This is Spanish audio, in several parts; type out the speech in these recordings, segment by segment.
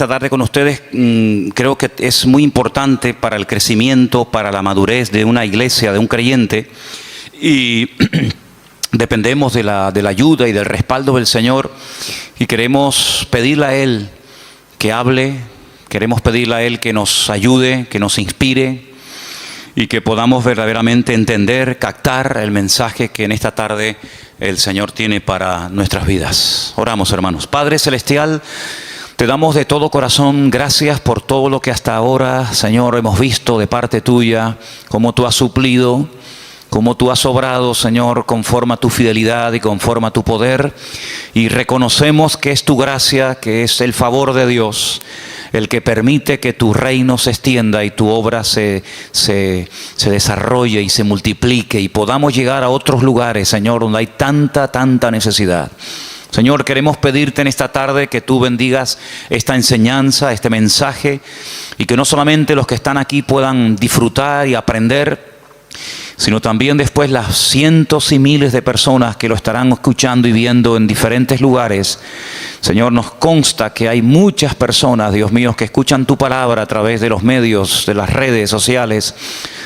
esta tarde con ustedes creo que es muy importante para el crecimiento, para la madurez de una iglesia, de un creyente, y dependemos de la ayuda y del respaldo del Señor, y queremos pedirle a Él que hable, queremos pedirle a Él que nos ayude, que nos inspire, y que podamos verdaderamente entender, captar el mensaje que en esta tarde el Señor tiene para nuestras vidas. Oramos, hermanos. Padre Celestial, te damos de todo corazón gracias por todo lo que hasta ahora, Señor, hemos visto de parte tuya, cómo tú has suplido, cómo tú has obrado, Señor, conforme a tu fidelidad y conforme a tu poder. Y reconocemos que es tu gracia, que es el favor de Dios, el que permite que tu reino se extienda y tu obra se desarrolle y se multiplique y podamos llegar a otros lugares, Señor, donde hay tanta necesidad. Señor, queremos pedirte en esta tarde que tú bendigas esta enseñanza, este mensaje, y que no solamente los que están aquí puedan disfrutar y aprender, sino también después las cientos y miles de personas que lo estarán escuchando y viendo en diferentes lugares. Señor, nos consta que hay muchas personas, Dios mío, que escuchan tu palabra a través de los medios, de las redes sociales,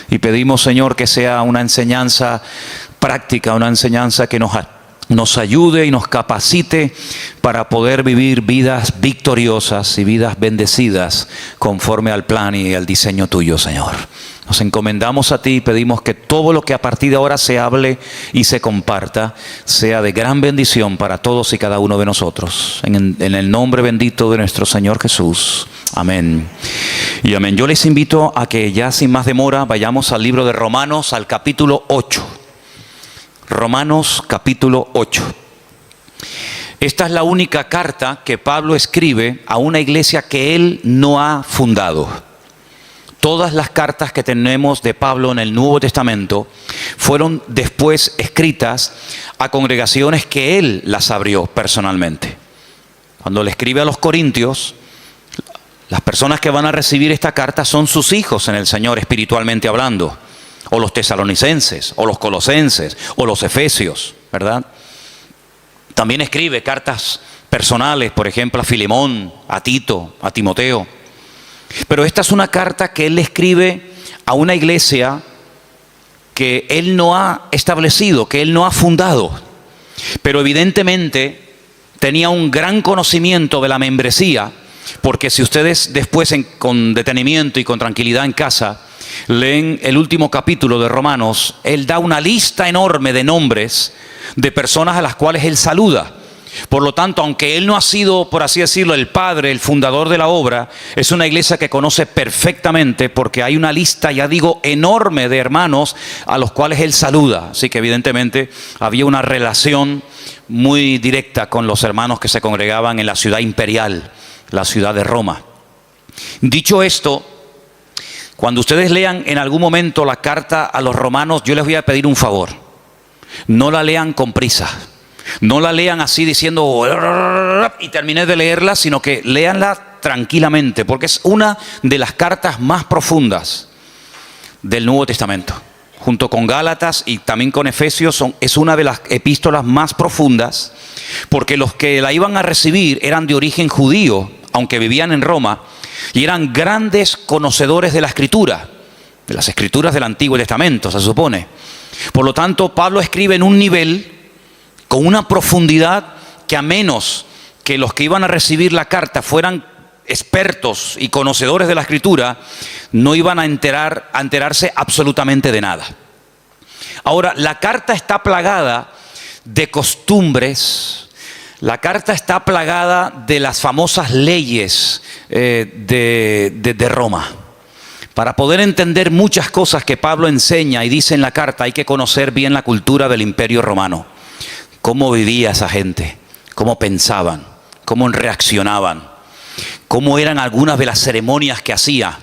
y pedimos, Señor, que sea una enseñanza práctica, una enseñanza que nos ayude y nos capacite para poder vivir vidas victoriosas y vidas bendecidas conforme al plan y al diseño tuyo, Señor. Nos encomendamos a ti y pedimos que todo lo que a partir de ahora se hable y se comparta sea de gran bendición para todos y cada uno de nosotros. En el nombre bendito de nuestro Señor Jesús. Amén. Y amén. Yo les invito a que ya sin más demora vayamos al libro de Romanos, al capítulo 8. Romanos capítulo 8. Esta es la única carta que Pablo escribe a una iglesia que él no ha fundado. Todas las cartas que tenemos de Pablo en el Nuevo Testamento fueron después escritas a congregaciones que él las abrió personalmente. Cuando le escribe a los Corintios, las personas que van a recibir esta carta son sus hijos en el Señor, espiritualmente hablando. O los tesalonicenses, o los colosenses, o los efesios, ¿verdad? También escribe cartas personales, por ejemplo, a Filemón, a Tito, a Timoteo. Pero esta es una carta que él le escribe a una iglesia que él no ha establecido, que él no ha fundado. Pero evidentemente tenía un gran conocimiento de la membresía, porque si ustedes después con detenimiento y con tranquilidad en casa leen el último capítulo de Romanos, él da una lista enorme de nombres de personas a las cuales él saluda. Por lo tanto, aunque él no ha sido, por así decirlo, el padre, el fundador de la obra, es una iglesia que conoce perfectamente, porque hay una lista, ya digo, enorme de hermanos a los cuales él saluda. Así que evidentemente había una relación muy directa con los hermanos que se congregaban en la ciudad imperial, la ciudad de Roma. Dicho esto, cuando ustedes lean en algún momento la carta a los romanos, yo les voy a pedir un favor. No la lean con prisa. No la lean así diciendo y terminé de leerla, sino que léanla tranquilamente, porque es una de las cartas más profundas del Nuevo Testamento. Junto con Gálatas y también con Efesios es una de las epístolas más profundas, porque los que la iban a recibir eran de origen judío, aunque vivían en Roma, y eran grandes conocedores de la Escritura, de las Escrituras del Antiguo Testamento, se supone. Por lo tanto, Pablo escribe en un nivel, con una profundidad, que a menos que los que iban a recibir la carta fueran expertos y conocedores de la Escritura, no iban a enterarse absolutamente de nada. Ahora, la carta está plagada de costumbres. La carta está plagada de las famosas leyes de Roma. Para poder entender muchas cosas que Pablo enseña y dice en la carta, hay que conocer bien la cultura del Imperio Romano. Cómo vivía esa gente, cómo pensaban, cómo reaccionaban, cómo eran algunas de las ceremonias que hacía,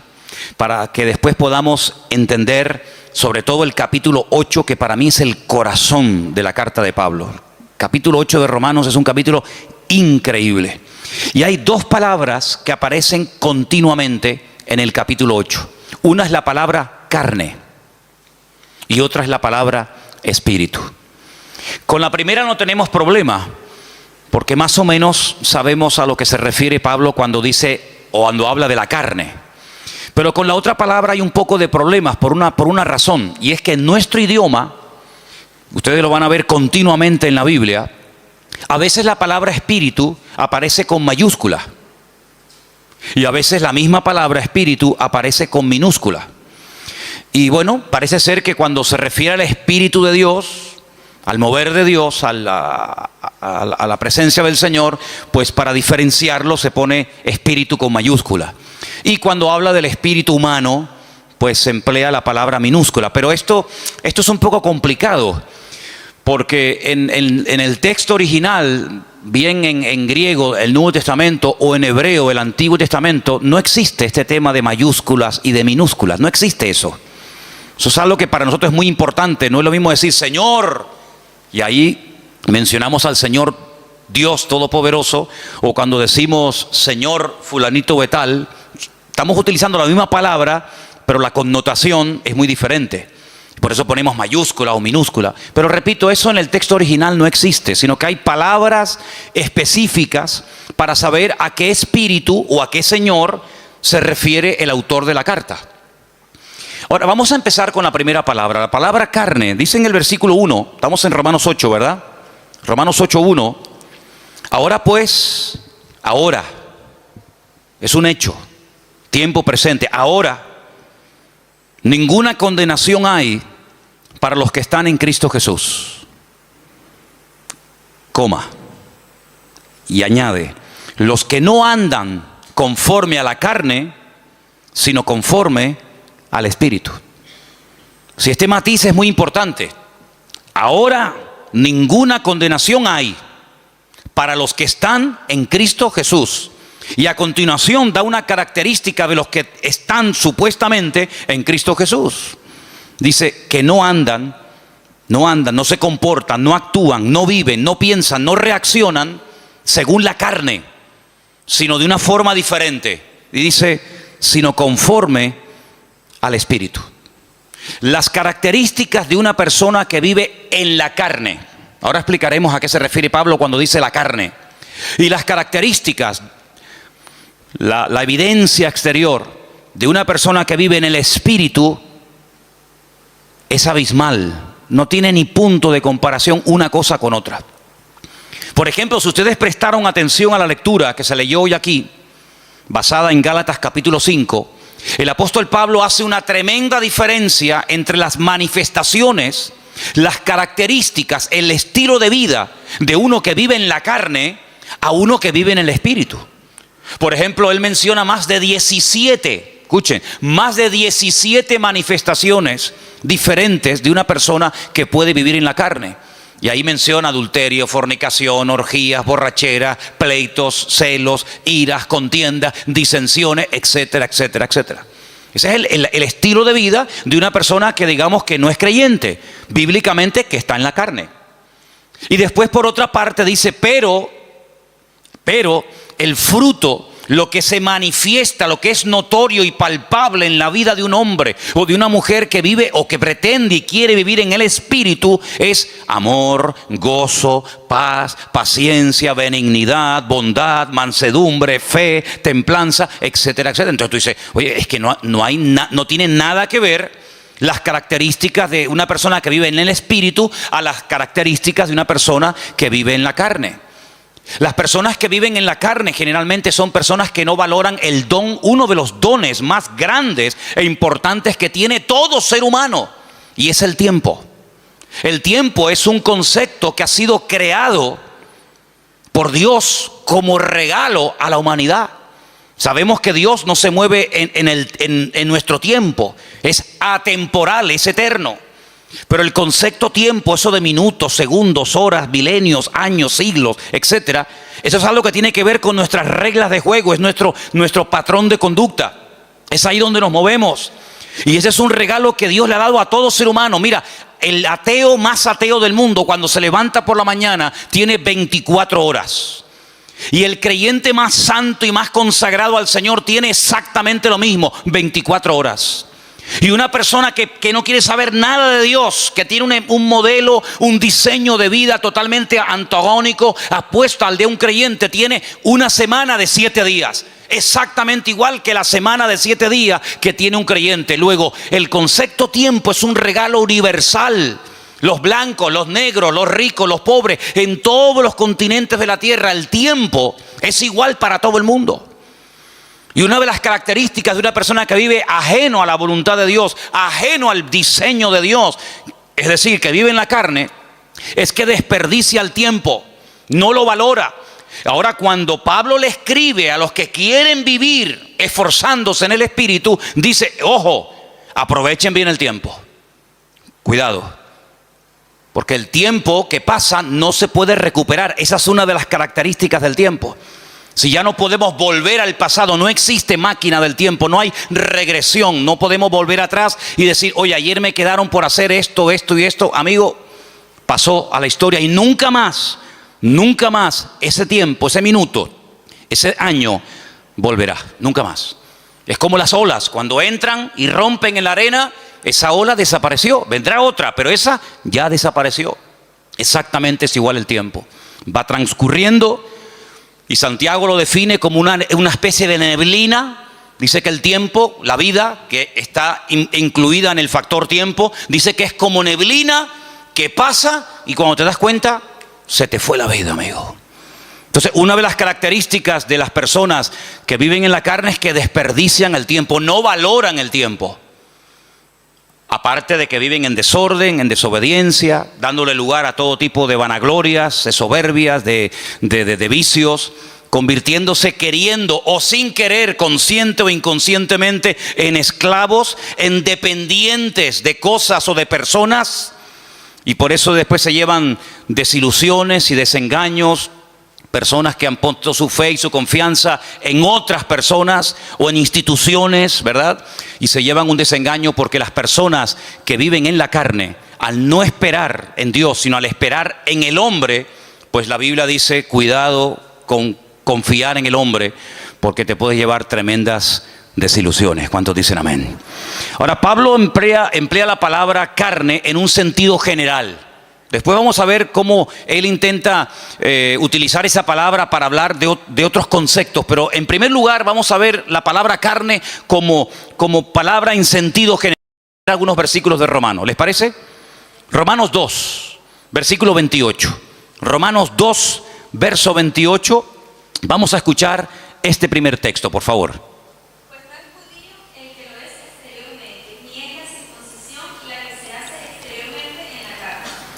para que después podamos entender sobre todo el capítulo 8, que para mí es el corazón de la carta de Pablo. Capítulo 8 de Romanos es un capítulo increíble. Y hay dos palabras que aparecen continuamente en el capítulo 8. Una es la palabra carne y otra es la palabra espíritu. Con la primera no tenemos problema, porque más o menos sabemos a lo que se refiere Pablo cuando dice o cuando habla de la carne. Pero con la otra palabra hay un poco de problemas por una razón, y es que en nuestro idioma, ustedes lo van a ver continuamente en la Biblia, a veces la palabra espíritu aparece con mayúscula y a veces la misma palabra espíritu aparece con minúscula. Y bueno, parece ser que cuando se refiere al Espíritu de Dios, al mover de Dios, a la presencia del Señor, pues para diferenciarlo se pone espíritu con mayúscula. Y cuando habla del espíritu humano, pues se emplea la palabra minúscula. Pero esto es un poco complicado, porque en el texto original, bien en griego, el Nuevo Testamento, o en hebreo, el Antiguo Testamento, no existe este tema de mayúsculas y de minúsculas, no existe eso. Eso es algo que para nosotros es muy importante. No es lo mismo decir Señor, y ahí mencionamos al Señor Dios Todopoderoso, o cuando decimos Señor fulanito de tal, estamos utilizando la misma palabra, pero la connotación es muy diferente. Por eso ponemos mayúscula o minúscula. Pero repito, eso en el texto original no existe, sino que hay palabras específicas para saber a qué espíritu o a qué Señor se refiere el autor de la carta. Ahora vamos a empezar con la primera palabra, la palabra carne. Dice en el versículo 1, estamos en Romanos 8, ¿verdad? Romanos 8:1. Ahora pues, ahora, es un hecho, tiempo presente, ahora, ninguna condenación hay para los que están en Cristo Jesús. Coma. Y añade, los que no andan conforme a la carne, sino conforme al Espíritu. Si este matiz es muy importante. Ahora ninguna condenación hay para los que están en Cristo Jesús. Y a continuación da una característica de los que están supuestamente en Cristo Jesús. Dice que no andan, no se comportan, no actúan, no viven, no piensan, no reaccionan según la carne, sino de una forma diferente. Y dice, sino conforme al Espíritu. Las características de una persona que vive en la carne. Ahora explicaremos a qué se refiere Pablo cuando dice la carne. Y las características, la evidencia exterior de una persona que vive en el Espíritu es abismal. No tiene ni punto de comparación una cosa con otra. Por ejemplo, si ustedes prestaron atención a la lectura que se leyó hoy aquí, basada en Gálatas capítulo 5, el apóstol Pablo hace una tremenda diferencia entre las manifestaciones, las características, el estilo de vida de uno que vive en la carne a uno que vive en el Espíritu. Por ejemplo, él menciona más de 17, escuchen, más de 17 manifestaciones diferentes de una persona que puede vivir en la carne. Y ahí menciona adulterio, fornicación, orgías, borrachera, pleitos, celos, iras, contiendas, disensiones, etcétera, etcétera, etcétera. Ese es el estilo de vida de una persona que digamos que no es creyente, bíblicamente que está en la carne. Y después por otra parte dice, pero el fruto, lo que se manifiesta, lo que es notorio y palpable en la vida de un hombre o de una mujer que vive o que pretende y quiere vivir en el Espíritu es amor, gozo, paz, paciencia, benignidad, bondad, mansedumbre, fe, templanza, etcétera, etcétera. Entonces tú dices, oye, es que no tiene nada que ver las características de una persona que vive en el Espíritu a las características de una persona que vive en la carne. Las personas que viven en la carne generalmente son personas que no valoran el don, uno de los dones más grandes e importantes que tiene todo ser humano, y es el tiempo. El tiempo es un concepto que ha sido creado por Dios como regalo a la humanidad. Sabemos que Dios no se mueve en nuestro tiempo, es atemporal, es eterno. Pero el concepto tiempo, eso de minutos, segundos, horas, milenios, años, siglos, etcétera, eso es algo que tiene que ver con nuestras reglas de juego, es nuestro patrón de conducta. Es ahí donde nos movemos. Y ese es un regalo que Dios le ha dado a todo ser humano. Mira, el ateo más ateo del mundo, cuando se levanta por la mañana, tiene 24 horas. Y el creyente más santo y más consagrado al Señor tiene exactamente lo mismo, 24 horas. Y una persona que no quiere saber nada de Dios, que tiene un modelo, un diseño de vida totalmente antagónico, apuesto al de un creyente, tiene una semana de 7 días. exactamente igual que la semana de 7 días que tiene un creyente. Luego, el concepto tiempo es un regalo universal. Los blancos, los negros, los ricos, los pobres, en todos los continentes de la tierra, el tiempo es igual para todo el mundo. Y una de las características de una persona que vive ajeno a la voluntad de Dios, ajeno al diseño de Dios, es decir, que vive en la carne, es que desperdicia el tiempo, no lo valora. Ahora, cuando Pablo le escribe a los que quieren vivir esforzándose en el Espíritu, dice, ojo, aprovechen bien el tiempo. Cuidado, porque el tiempo que pasa no se puede recuperar. Esa es una de las características del tiempo. Si ya no podemos volver al pasado, no existe máquina del tiempo, no hay regresión, no podemos volver atrás y decir, oye, ayer me quedaron por hacer esto, esto y esto. Amigo, pasó a la historia y nunca más ese tiempo, ese minuto, ese año volverá, nunca más. Es como las olas, cuando entran y rompen en la arena, esa ola desapareció, vendrá otra, pero esa ya desapareció. Exactamente es igual el tiempo, va transcurriendo. Y Santiago lo define como una especie de neblina. Dice que el tiempo, la vida, que está incluida en el factor tiempo, dice que es como neblina que pasa y cuando te das cuenta, se te fue la vida, amigo. Entonces, una de las características de las personas que viven en la carne es que desperdician el tiempo, no valoran el tiempo. Aparte de que viven en desorden, en desobediencia, dándole lugar a todo tipo de vanaglorias, de soberbias, de vicios, convirtiéndose queriendo o sin querer, consciente o inconscientemente, en esclavos, en dependientes de cosas o de personas. Y por eso después se llevan desilusiones y desengaños. Personas que han puesto su fe y su confianza en otras personas o en instituciones, ¿verdad? Y se llevan un desengaño porque las personas que viven en la carne, al no esperar en Dios, sino al esperar en el hombre, pues la Biblia dice, cuidado con confiar en el hombre, porque te puede llevar tremendas desilusiones. ¿Cuántos dicen amén? Ahora, Pablo emplea la palabra carne en un sentido general. Después vamos a ver cómo él intenta utilizar esa palabra para hablar de otros conceptos. Pero en primer lugar vamos a ver la palabra carne como palabra en sentido general. Algunos versículos de Romanos, ¿les parece? Romanos 2, versículo 28. Romanos 2, verso 28. Vamos a escuchar este primer texto, por favor.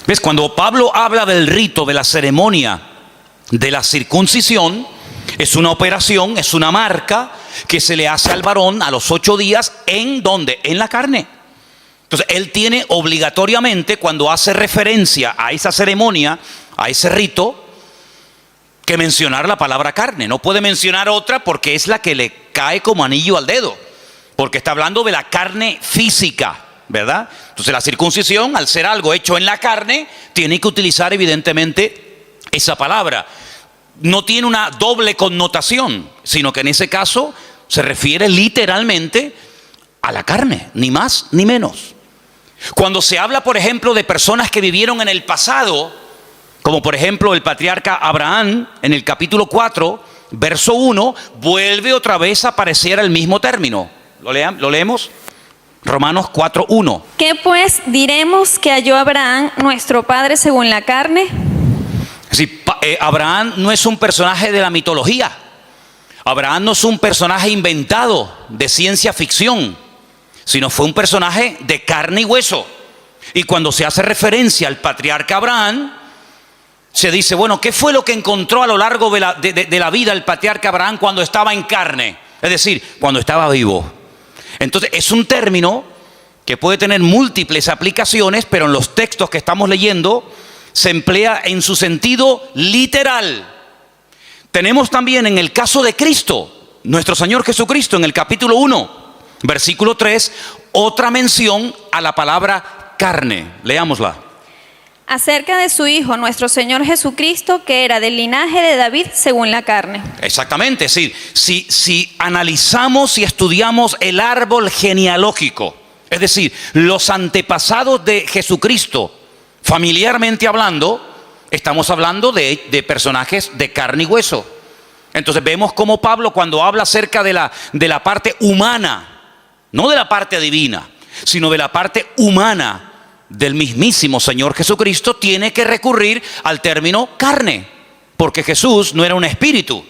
¿Ves? Cuando Pablo habla del rito, de la ceremonia de la circuncisión, es una operación, es una marca que se le hace al varón a los 8 días. ¿En dónde? En la carne. Entonces, él tiene obligatoriamente, cuando hace referencia a esa ceremonia, a ese rito, que mencionar la palabra carne. No puede mencionar otra porque es la que le cae como anillo al dedo. Porque está hablando de la carne física, ¿verdad? Entonces la circuncisión, al ser algo hecho en la carne, tiene que utilizar evidentemente esa palabra. No tiene una doble connotación, sino que en ese caso se refiere literalmente a la carne, ni más ni menos. Cuando se habla, por ejemplo, de personas que vivieron en el pasado, como por ejemplo el patriarca Abraham, en el capítulo 4, verso 1, vuelve otra vez a aparecer el mismo término. ¿Lo leemos? Romanos 4:1. ¿Qué pues diremos que halló Abraham, nuestro padre, según la carne? Es decir, Abraham no es un personaje de la mitología. Abraham no es un personaje inventado de ciencia ficción, sino fue un personaje de carne y hueso. Y cuando se hace referencia al patriarca Abraham, se dice, bueno, ¿qué fue lo que encontró a lo largo de la vida el patriarca Abraham cuando estaba en carne? Es decir, cuando estaba vivo. Entonces es un término que puede tener múltiples aplicaciones, pero en los textos que estamos leyendo se emplea en su sentido literal. Tenemos también en el caso de Cristo, nuestro Señor Jesucristo, en el capítulo 1, versículo 3, otra mención a la palabra carne. Leámosla. Acerca de su Hijo, nuestro Señor Jesucristo, que era del linaje de David según la carne. Exactamente, es decir, si analizamos y estudiamos el árbol genealógico, es decir, los antepasados de Jesucristo, familiarmente hablando, estamos hablando de personajes de carne y hueso. Entonces vemos cómo Pablo, cuando habla acerca de la parte humana, no de la parte divina, sino de la parte humana del mismísimo Señor Jesucristo, tiene que recurrir al término carne, porque Jesús no era un espíritu.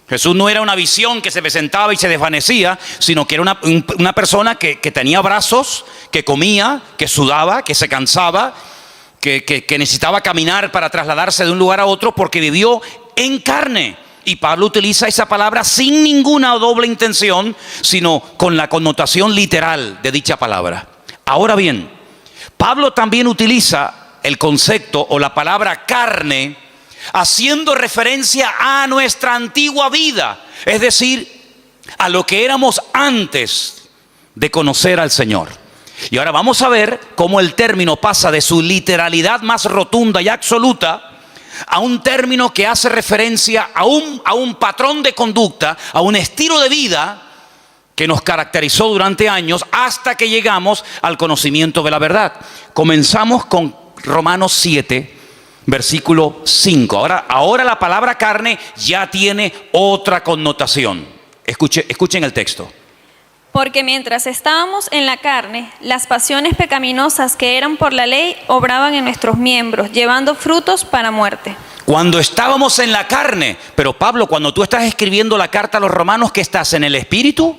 Jesús no era una visión que se presentaba y se desvanecía, sino que era una persona que tenía brazos, que comía, que sudaba, que se cansaba, que necesitaba caminar para trasladarse de un lugar a otro porque vivió en carne. Y Pablo utiliza esa palabra sin ninguna doble intención, sino con la connotación literal de dicha palabra. Ahora bien, Pablo también utiliza el concepto o la palabra carne haciendo referencia a nuestra antigua vida, es decir, a lo que éramos antes de conocer al Señor. Y ahora vamos a ver cómo el término pasa de su literalidad más rotunda y absoluta a un término que hace referencia a un patrón de conducta, a un estilo de vida que nos caracterizó durante años hasta que llegamos al conocimiento de la verdad. Comenzamos con Romanos 7, versículo 5. Ahora la palabra carne ya tiene otra connotación. Escuchen el texto. Porque mientras estábamos en la carne, las pasiones pecaminosas que eran por la ley obraban en nuestros miembros, llevando frutos para muerte. Cuando estábamos en la carne, pero Pablo, cuando tú estás escribiendo la carta a los romanos, ¿qué estás en el espíritu?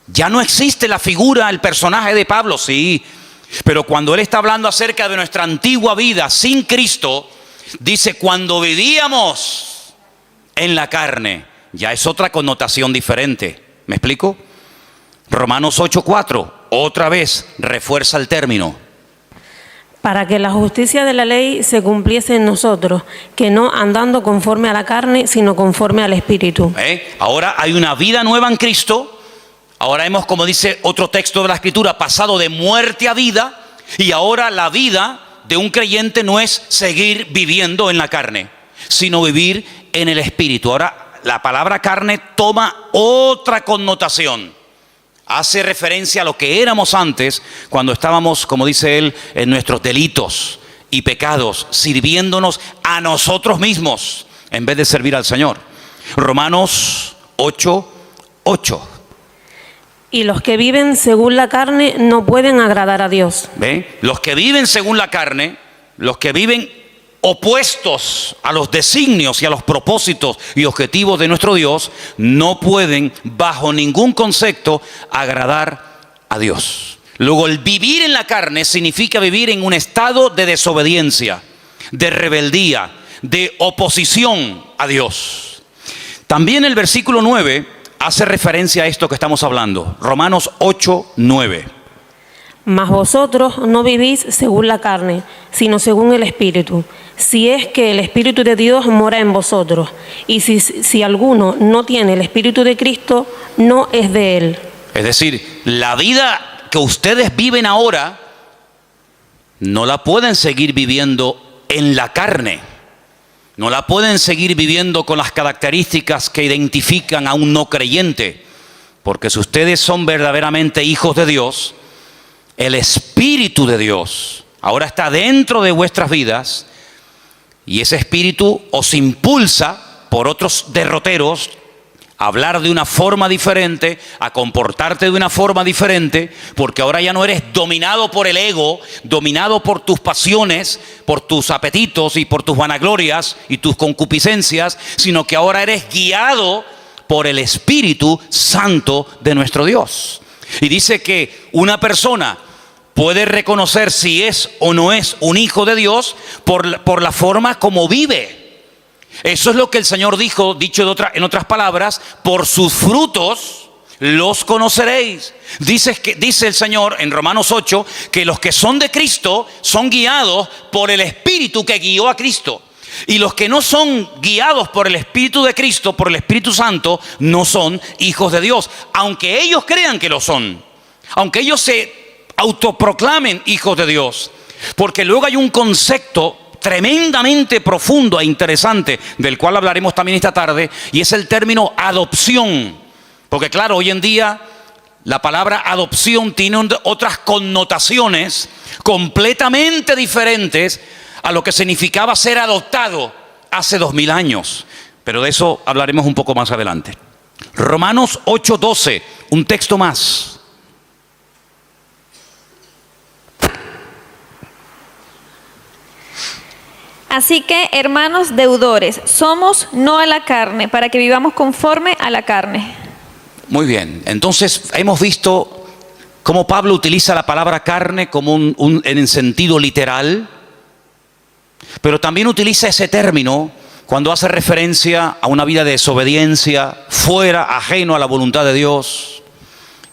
Ya no existe la figura, el personaje de Pablo, sí. Pero cuando él está hablando acerca de nuestra antigua vida sin Cristo, dice cuando vivíamos en la carne, ya es otra connotación diferente. ¿Me explico? Romanos 8:4, otra vez refuerza el término. Para que la justicia de la ley se cumpliese en nosotros, que no andando conforme a la carne, sino conforme al Espíritu. Ahora hay una vida nueva en Cristo. Ahora hemos, como dice otro texto de la Escritura, pasado de muerte a vida. Y ahora la vida de un creyente no es seguir viviendo en la carne, sino vivir en el Espíritu. Ahora la palabra carne toma otra connotación. Hace referencia a lo que éramos antes, cuando estábamos, como dice él, en nuestros delitos y pecados, sirviéndonos a nosotros mismos en vez de servir al Señor. Romanos 8:8. Y los que viven según la carne no pueden agradar a Dios. ¿Ve? Los que viven según la carne, los que viven opuestos a los designios y a los propósitos y objetivos de nuestro Dios, no pueden bajo ningún concepto agradar a Dios. Luego, el vivir en la carne significa vivir en un estado de desobediencia, de rebeldía, de oposición a Dios. También el versículo 9 hace referencia a esto que estamos hablando. Romanos 8:9. Mas vosotros no vivís según la carne, sino según el Espíritu, si es que el Espíritu de Dios mora en vosotros. Y si alguno no tiene el Espíritu de Cristo, no es de él. Es decir, la vida que ustedes viven ahora no la pueden seguir viviendo en la carne. No la pueden seguir viviendo con las características que identifican a un no creyente. Porque si ustedes son verdaderamente hijos de Dios, el Espíritu de Dios ahora está dentro de vuestras vidas y ese Espíritu os impulsa por otros derroteros a hablar de una forma diferente, a comportarte de una forma diferente, porque ahora ya no eres dominado por el ego, dominado por tus pasiones, por tus apetitos y por tus vanaglorias y tus concupiscencias, sino que ahora eres guiado por el Espíritu Santo de nuestro Dios. Y dice que una persona puede reconocer si es o no es un hijo de Dios por la forma como vive. Eso es lo que el Señor dijo, dicho en otras palabras, por sus frutos los conoceréis. Dice el Señor en Romanos 8 que los que son de Cristo son guiados por el Espíritu que guió a Cristo. Y los que no son guiados por el Espíritu de Cristo, por el Espíritu Santo, no son hijos de Dios. Aunque ellos crean que lo son, aunque ellos se autoproclamen hijos de Dios. Porque luego hay un concepto tremendamente profundo e interesante, del cual hablaremos también esta tarde, y es el término adopción. Porque claro, hoy en día la palabra adopción tiene otras connotaciones completamente diferentes a lo que significaba ser adoptado hace 2000 años. pero de eso hablaremos un poco más adelante. Romanos 8:12, un texto más. Así que, hermanos deudores, somos no a la carne, para que vivamos conforme a la carne. Muy bien, entonces hemos visto cómo Pablo utiliza la palabra carne como en el sentido literal, pero también utiliza ese término cuando hace referencia a una vida de desobediencia, fuera, ajeno a la voluntad de Dios.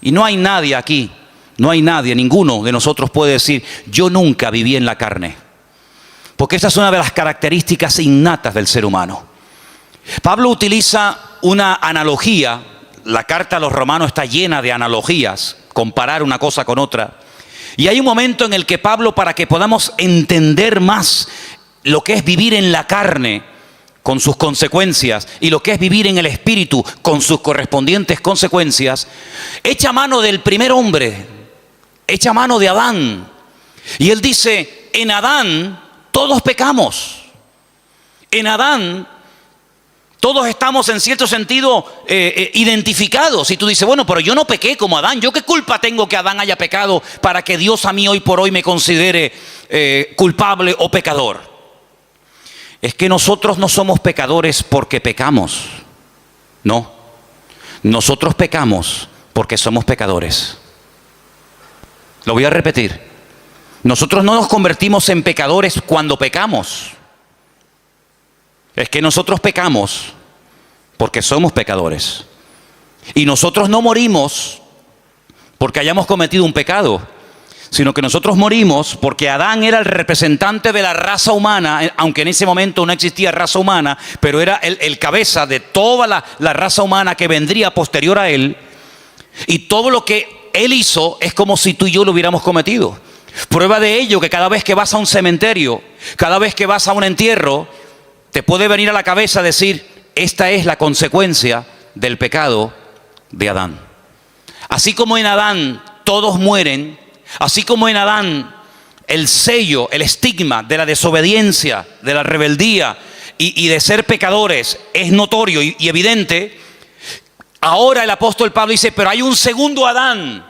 Y no hay nadie aquí, no hay nadie, ninguno de nosotros puede decir, yo nunca viví en la carne. Porque esa es una de las características innatas del ser humano. Pablo utiliza una analogía, la carta a los Romanos está llena de analogías, comparar una cosa con otra. Y hay un momento en el que Pablo, para que podamos entender más lo que es vivir en la carne con sus consecuencias y lo que es vivir en el espíritu con sus correspondientes consecuencias, echa mano del primer hombre, echa mano de Adán. Y él dice, en Adán todos pecamos. En Adán todos estamos en cierto sentido identificados. Y tú dices, bueno, pero yo no pequé como Adán. ¿Yo qué culpa tengo que Adán haya pecado para que Dios a mí hoy por hoy me considere culpable o pecador? Es que nosotros no somos pecadores porque pecamos. No. Nosotros pecamos porque somos pecadores. Lo voy a repetir. Nosotros no nos convertimos en pecadores cuando pecamos. Es que nosotros pecamos porque somos pecadores. Y nosotros no morimos porque hayamos cometido un pecado, sino que nosotros morimos porque Adán era el representante de la raza humana, aunque en ese momento no existía raza humana, pero era el cabeza de toda la raza humana que vendría posterior a él. Y todo lo que él hizo es como si tú y yo lo hubiéramos cometido. Prueba de ello que cada vez que vas a un cementerio, cada vez que vas a un entierro, te puede venir a la cabeza decir, esta es la consecuencia del pecado de Adán. Así como en Adán todos mueren, así como en Adán el sello, el estigma de la desobediencia, de la rebeldía y de ser pecadores es notorio y evidente, ahora el apóstol Pablo dice, pero hay un segundo Adán,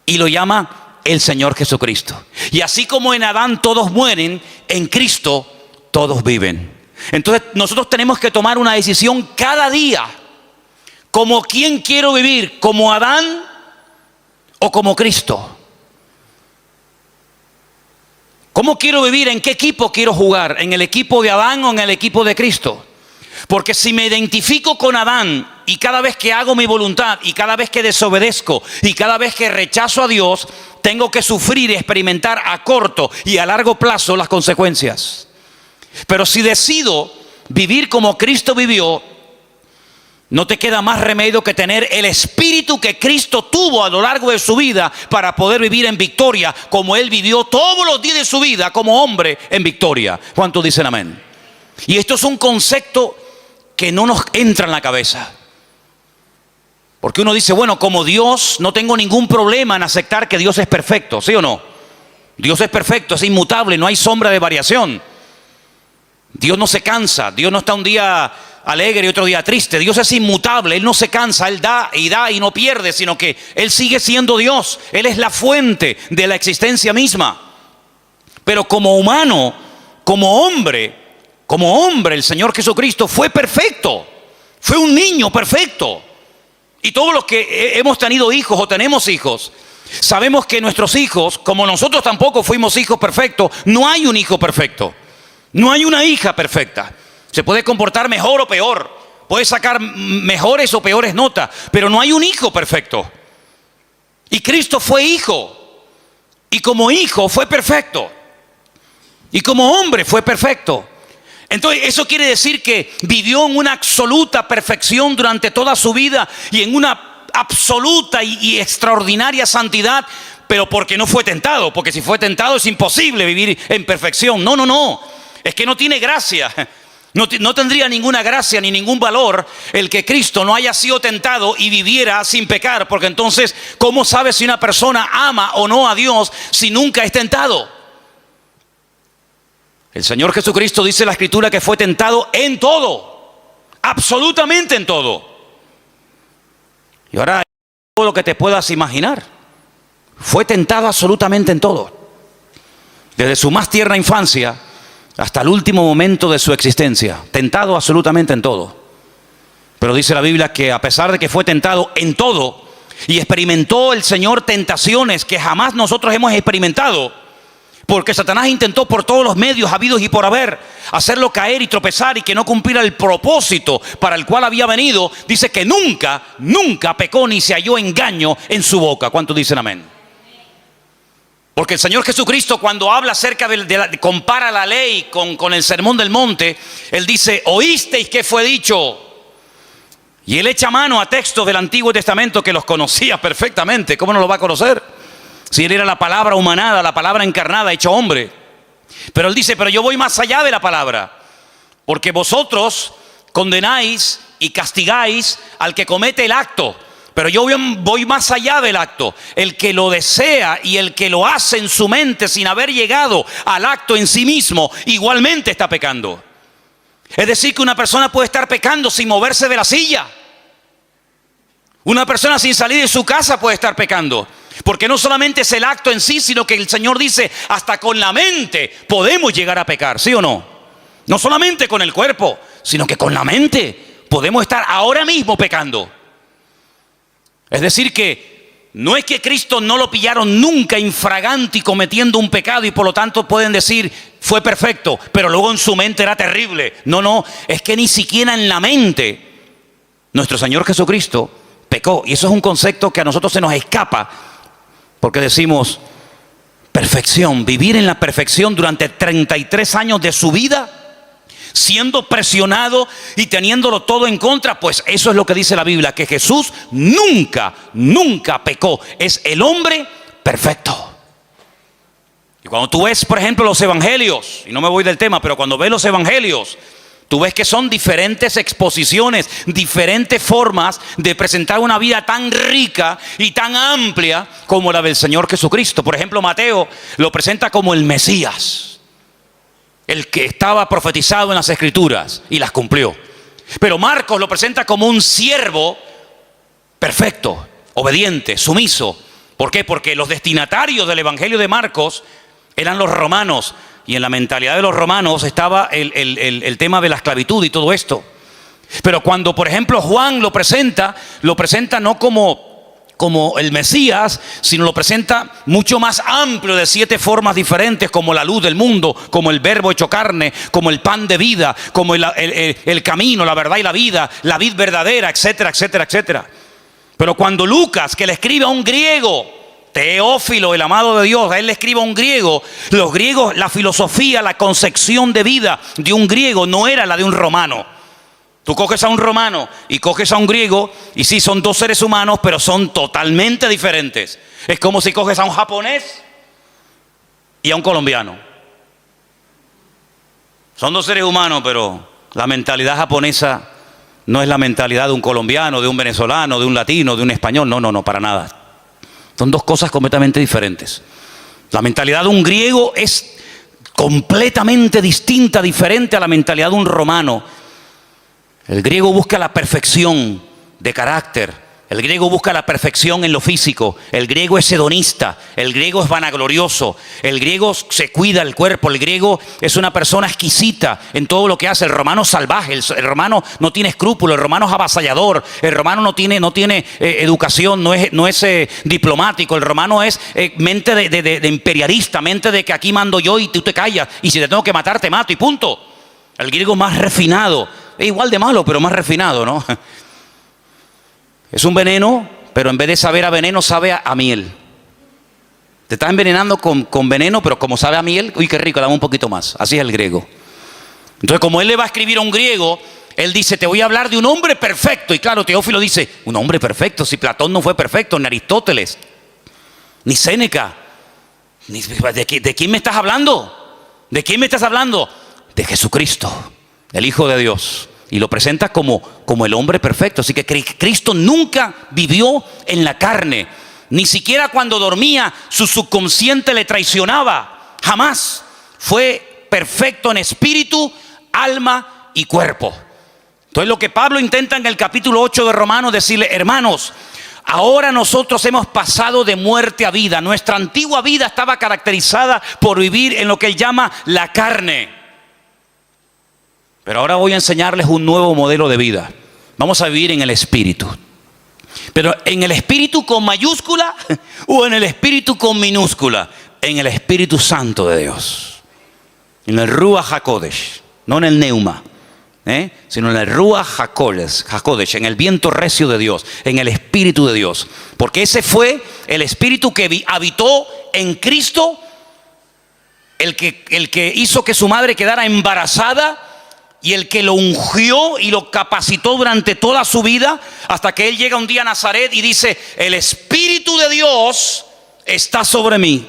y lo llama el Señor Jesucristo. Y así como en Adán todos mueren, en Cristo todos viven. Entonces nosotros tenemos que tomar una decisión cada día. ¿Como quién quiero vivir? ¿Como Adán o como Cristo? ¿Cómo quiero vivir? ¿En qué equipo quiero jugar? ¿En el equipo de Adán o en el equipo de Cristo? Porque si me identifico con Adán y cada vez que hago mi voluntad y cada vez que desobedezco y cada vez que rechazo a Dios, tengo que sufrir y experimentar a corto y a largo plazo las consecuencias. Pero si decido vivir como Cristo vivió, no te queda más remedio que tener el espíritu que Cristo tuvo a lo largo de su vida para poder vivir en victoria, como Él vivió todos los días de su vida como hombre en victoria. ¿Cuántos dicen amén? Y esto es un concepto que no nos entra en la cabeza. Porque uno dice, bueno, como Dios, no tengo ningún problema en aceptar que Dios es perfecto, ¿sí o no? Dios es perfecto, es inmutable, no hay sombra de variación. Dios no se cansa, Dios no está un día alegre y otro día triste. Dios es inmutable, Él no se cansa, Él da y no pierde, sino que Él sigue siendo Dios. Él es la fuente de la existencia misma. Pero como humano, como hombre, el Señor Jesucristo fue perfecto. Fue un niño perfecto. Y todos los que hemos tenido hijos o tenemos hijos, sabemos que nuestros hijos, como nosotros tampoco fuimos hijos perfectos, no hay un hijo perfecto. No hay una hija perfecta. Se puede comportar mejor o peor, puede sacar mejores o peores notas, pero no hay un hijo perfecto. Y Cristo fue hijo, y como hijo fue perfecto, y como hombre fue perfecto. Entonces eso quiere decir que vivió en una absoluta perfección durante toda su vida y en una absoluta y extraordinaria santidad, pero porque no fue tentado, porque si fue tentado es imposible vivir en perfección. No. Es que no tiene gracia, no tendría ninguna gracia ni ningún valor el que Cristo no haya sido tentado y viviera sin pecar, porque entonces, ¿cómo sabe si una persona ama o no a Dios si nunca es tentado? El Señor Jesucristo dice en la Escritura que fue tentado en todo, absolutamente en todo. Y ahora, todo lo que te puedas imaginar, fue tentado absolutamente en todo. Desde su más tierna infancia hasta el último momento de su existencia, tentado absolutamente en todo. Pero dice la Biblia que a pesar de que fue tentado en todo y experimentó el Señor tentaciones que jamás nosotros hemos experimentado, porque Satanás intentó por todos los medios habidos y por haber hacerlo caer y tropezar y que no cumpliera el propósito para el cual había venido, dice que nunca pecó ni se halló engaño en su boca. ¿Cuántos dicen amén? Porque el Señor Jesucristo, cuando habla acerca compara la ley con el sermón del monte, Él dice, oísteis que fue dicho. Y Él echa mano a textos del Antiguo Testamento que los conocía perfectamente. ¿Cómo no los va a conocer? Si Él era la palabra humanada, la palabra encarnada, hecho hombre. Pero Él dice, pero yo voy más allá de la palabra. Porque vosotros condenáis y castigáis al que comete el acto. Pero yo voy más allá del acto. El que lo desea y el que lo hace en su mente sin haber llegado al acto en sí mismo, igualmente está pecando. Es decir, que una persona puede estar pecando sin moverse de la silla. Una persona sin salir de su casa puede estar pecando. Porque no solamente es el acto en sí, sino que el Señor dice, hasta con la mente podemos llegar a pecar, ¿sí o no? No solamente con el cuerpo, sino que con la mente podemos estar ahora mismo pecando. Es decir que no es que Cristo no lo pillaron nunca infragante y cometiendo un pecado y por lo tanto pueden decir fue perfecto, pero luego en su mente era terrible. No, es que ni siquiera en la mente nuestro Señor Jesucristo pecó. Y eso es un concepto que a nosotros se nos escapa porque decimos perfección, vivir en la perfección durante 33 años de su vida, siendo presionado y teniéndolo todo en contra, pues eso es lo que dice la Biblia, que Jesús nunca pecó. Es el hombre perfecto. Y cuando tú ves, por ejemplo, los evangelios, y no me voy del tema, pero cuando ves los evangelios, tú ves que son diferentes exposiciones, diferentes formas de presentar una vida tan rica y tan amplia como la del Señor Jesucristo. Por ejemplo, Mateo lo presenta como el Mesías, el que estaba profetizado en las Escrituras y las cumplió. Pero Marcos lo presenta como un siervo perfecto, obediente, sumiso. ¿Por qué? Porque los destinatarios del Evangelio de Marcos eran los romanos. Y en la mentalidad de los romanos estaba el tema de la esclavitud y todo esto. Pero cuando, por ejemplo, Juan lo presenta no como el Mesías, sino lo presenta mucho más amplio, de 7 formas diferentes, como la luz del mundo, como el verbo hecho carne, como el pan de vida, como el camino, la verdad y la vida, la vid verdadera, etcétera, etcétera, etcétera. Pero cuando Lucas, que le escribe a un griego, Teófilo, el amado de Dios, a él le escribe a un griego, los griegos, la filosofía, la concepción de vida de un griego no era la de un romano. Tú coges a un romano y coges a un griego y sí, son 2 seres humanos, pero son totalmente diferentes. Es como si coges a un japonés y a un colombiano. Son 2 seres humanos, pero la mentalidad japonesa no es la mentalidad de un colombiano, de un venezolano, de un latino, de un español. No, para nada. Son 2 cosas completamente diferentes. La mentalidad de un griego es completamente distinta, diferente a la mentalidad de un romano. El griego busca la perfección de carácter. El griego busca la perfección en lo físico. El griego es hedonista. El griego es vanaglorioso. El griego se cuida el cuerpo. El griego es una persona exquisita en todo lo que hace. El romano es salvaje. El romano no tiene escrúpulos. El romano es avasallador. El romano no tiene educación. No es diplomático. El romano es mente de imperialista. Mente de que aquí mando yo y tú te callas. Y si te tengo que matar, te mato y punto. El griego más refinado. Es igual de malo, pero más refinado, ¿no? Es un veneno, pero en vez de saber a veneno, sabe a miel. Te estás envenenando con veneno, pero como sabe a miel, uy, qué rico, dame un poquito más. Así es el griego. Entonces, como él le va a escribir a un griego, él dice, te voy a hablar de un hombre perfecto. Y claro, Teófilo dice, un hombre perfecto, si Platón no fue perfecto, ni Aristóteles, ni Séneca. ¿De quién me estás hablando? ¿De quién me estás hablando? De Jesucristo, el Hijo de Dios. Y lo presenta como el hombre perfecto. Así que Cristo nunca vivió en la carne. Ni siquiera cuando dormía su subconsciente le traicionaba. Jamás. Fue perfecto en espíritu, alma y cuerpo. Entonces lo que Pablo intenta en el capítulo 8 de Romanos decirle: hermanos, ahora nosotros hemos pasado de muerte a vida. Nuestra antigua vida estaba caracterizada por vivir en lo que él llama la carne. Pero ahora voy a enseñarles un nuevo modelo de vida. Vamos a vivir en el Espíritu. Pero en el Espíritu con mayúscula o en el Espíritu con minúscula. En el Espíritu Santo de Dios. En el Ruach HaKodesh. No en el Neuma. Sino en el Ruach HaKodesh, en el viento recio de Dios, en el Espíritu de Dios. Porque ese fue el Espíritu que habitó en Cristo, el que hizo que su madre quedara embarazada y el que lo ungió y lo capacitó durante toda su vida, hasta que él llega un día a Nazaret y dice: el Espíritu de Dios está sobre mí.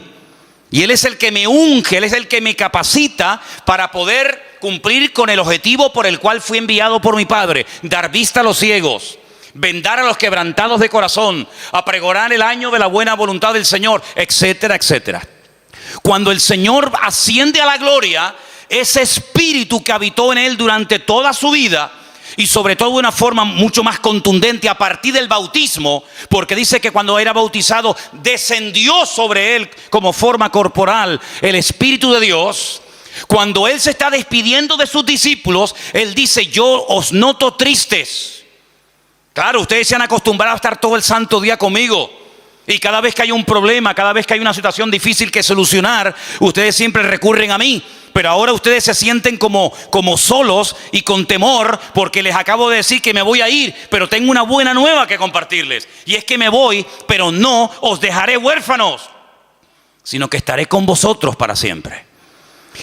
Y Él es el que me unge, Él es el que me capacita para poder cumplir con el objetivo por el cual fui enviado por mi Padre: dar vista a los ciegos, vendar a los quebrantados de corazón, a pregonar el año de la buena voluntad del Señor, etcétera, etcétera. Cuando el Señor asciende a la gloria, ese Espíritu que habitó en Él durante toda su vida, y sobre todo de una forma mucho más contundente a partir del bautismo, porque dice que cuando era bautizado descendió sobre él como forma corporal el Espíritu de Dios. Cuando él se está despidiendo de sus discípulos, él dice: yo os noto tristes. Claro, ustedes se han acostumbrado a estar todo el santo día conmigo, y cada vez que hay un problema, cada vez que hay una situación difícil que solucionar, ustedes siempre recurren a mí. Pero ahora ustedes se sienten como solos y con temor, porque les acabo de decir que me voy a ir, pero tengo una buena nueva que compartirles. Y es que me voy, pero no os dejaré huérfanos, sino que estaré con vosotros para siempre.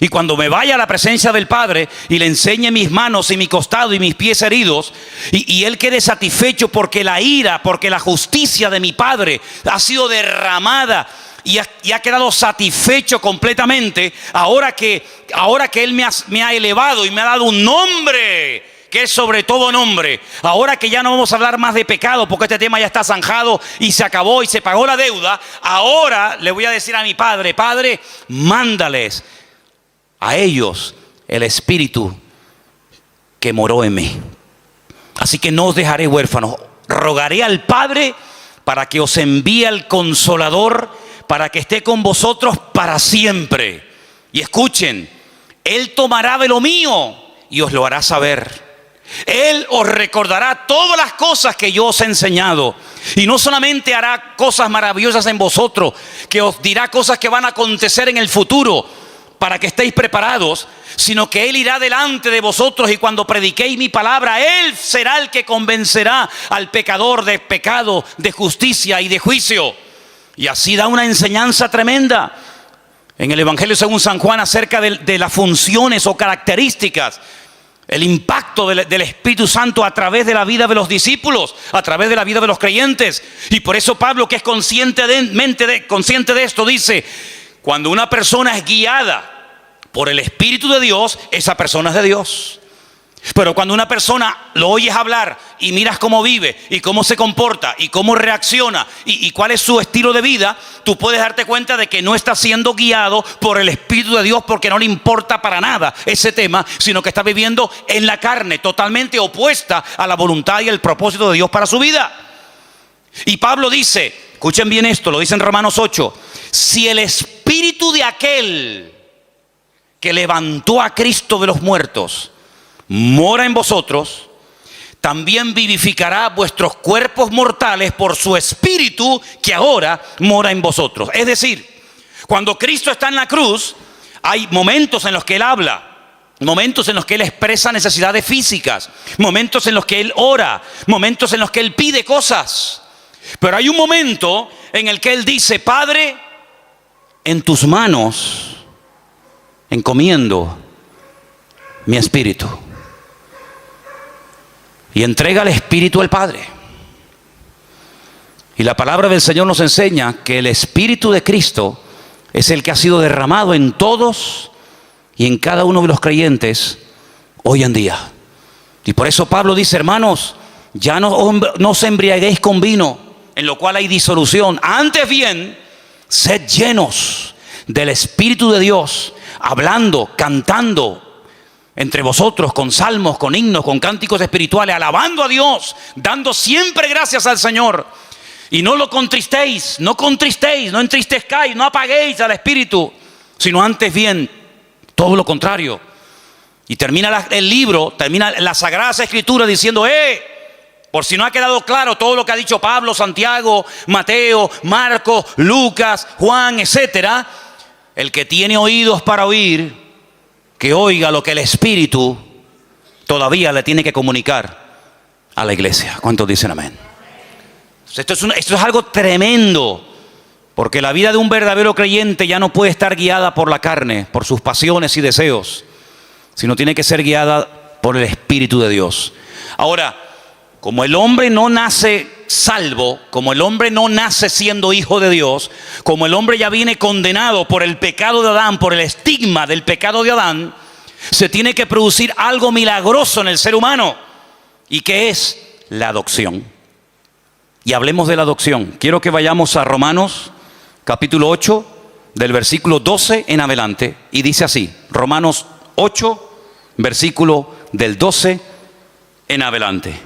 Y cuando me vaya a la presencia del Padre y le enseñe mis manos y mi costado y mis pies heridos, y Él quede satisfecho porque la ira, porque la justicia de mi Padre ha sido derramada y ha quedado satisfecho completamente, ahora que Él me ha elevado y me ha dado un nombre que es sobre todo nombre, ahora que ya no vamos a hablar más de pecado, porque este tema ya está zanjado y se acabó y se pagó la deuda, ahora le voy a decir a mi Padre: Padre, mándales a ellos el Espíritu que moró en mí. Así que no os dejaré huérfanos. Rogaré al Padre para que os envíe al Consolador, para que esté con vosotros para siempre. Y escuchen: Él tomará de lo mío y os lo hará saber. Él os recordará todas las cosas que yo os he enseñado. Y no solamente hará cosas maravillosas en vosotros, que os dirá cosas que van a acontecer en el futuro, para que estéis preparados, sino que Él irá delante de vosotros, y cuando prediquéis mi palabra, Él será el que convencerá al pecador de pecado, de justicia y de juicio. Y así da una enseñanza tremenda en el Evangelio según San Juan acerca de las funciones o características, el impacto del Espíritu Santo a través de la vida de los discípulos, a través de la vida de los creyentes. Y por eso Pablo, que es consciente de esto, dice: cuando una persona es guiada por el Espíritu de Dios, esa persona es de Dios. Pero cuando una persona lo oyes hablar y miras cómo vive y cómo se comporta y cómo reacciona y cuál es su estilo de vida, tú puedes darte cuenta de que no está siendo guiado por el Espíritu de Dios, porque no le importa para nada ese tema, sino que está viviendo en la carne, totalmente opuesta a la voluntad y el propósito de Dios para su vida. Y Pablo dice, escuchen bien esto, lo dice en Romanos 8: si el Espíritu de aquel que levantó a Cristo de los muertos mora en vosotros, también vivificará vuestros cuerpos mortales por su Espíritu que ahora mora en vosotros. Es decir, cuando Cristo está en la cruz, hay momentos en los que Él habla, momentos en los que Él expresa necesidades físicas, momentos en los que Él ora, momentos en los que Él pide cosas. Pero hay un momento en el que Él dice: Padre, en tus manos encomiendo mi espíritu. Y entrega el Espíritu al Padre. Y la palabra del Señor nos enseña que el Espíritu de Cristo es el que ha sido derramado en todos y en cada uno de los creyentes hoy en día. Y por eso Pablo dice: hermanos, ya no os embriaguéis con vino, en lo cual hay disolución. Antes bien, sed llenos del Espíritu de Dios, hablando, cantando entre vosotros con salmos, con himnos, con cánticos espirituales, alabando a Dios, dando siempre gracias al Señor. Y no lo contristéis, no entristezcáis, no apaguéis al Espíritu, sino antes bien, todo lo contrario. Y termina el libro, termina la Sagrada Escritura diciendo, por si no ha quedado claro todo lo que ha dicho Pablo, Santiago, Mateo, Marcos, Lucas, Juan, etcétera, el que tiene oídos para oír, que oiga lo que el Espíritu todavía le tiene que comunicar a la iglesia. ¿Cuántos dicen amén? Esto es algo tremendo, porque la vida de un verdadero creyente ya no puede estar guiada por la carne, por sus pasiones y deseos, sino tiene que ser guiada por el Espíritu de Dios. Ahora, como el hombre no nace salvo, como el hombre no nace siendo hijo de Dios, como el hombre ya viene condenado por el pecado de Adán, por el estigma del pecado de Adán, se tiene que producir algo milagroso en el ser humano, y que es la adopción. Y hablemos de la adopción. Quiero que vayamos a Romanos capítulo 8, del versículo 12 en adelante, y dice así, Romanos 8, versículo del 12 en adelante.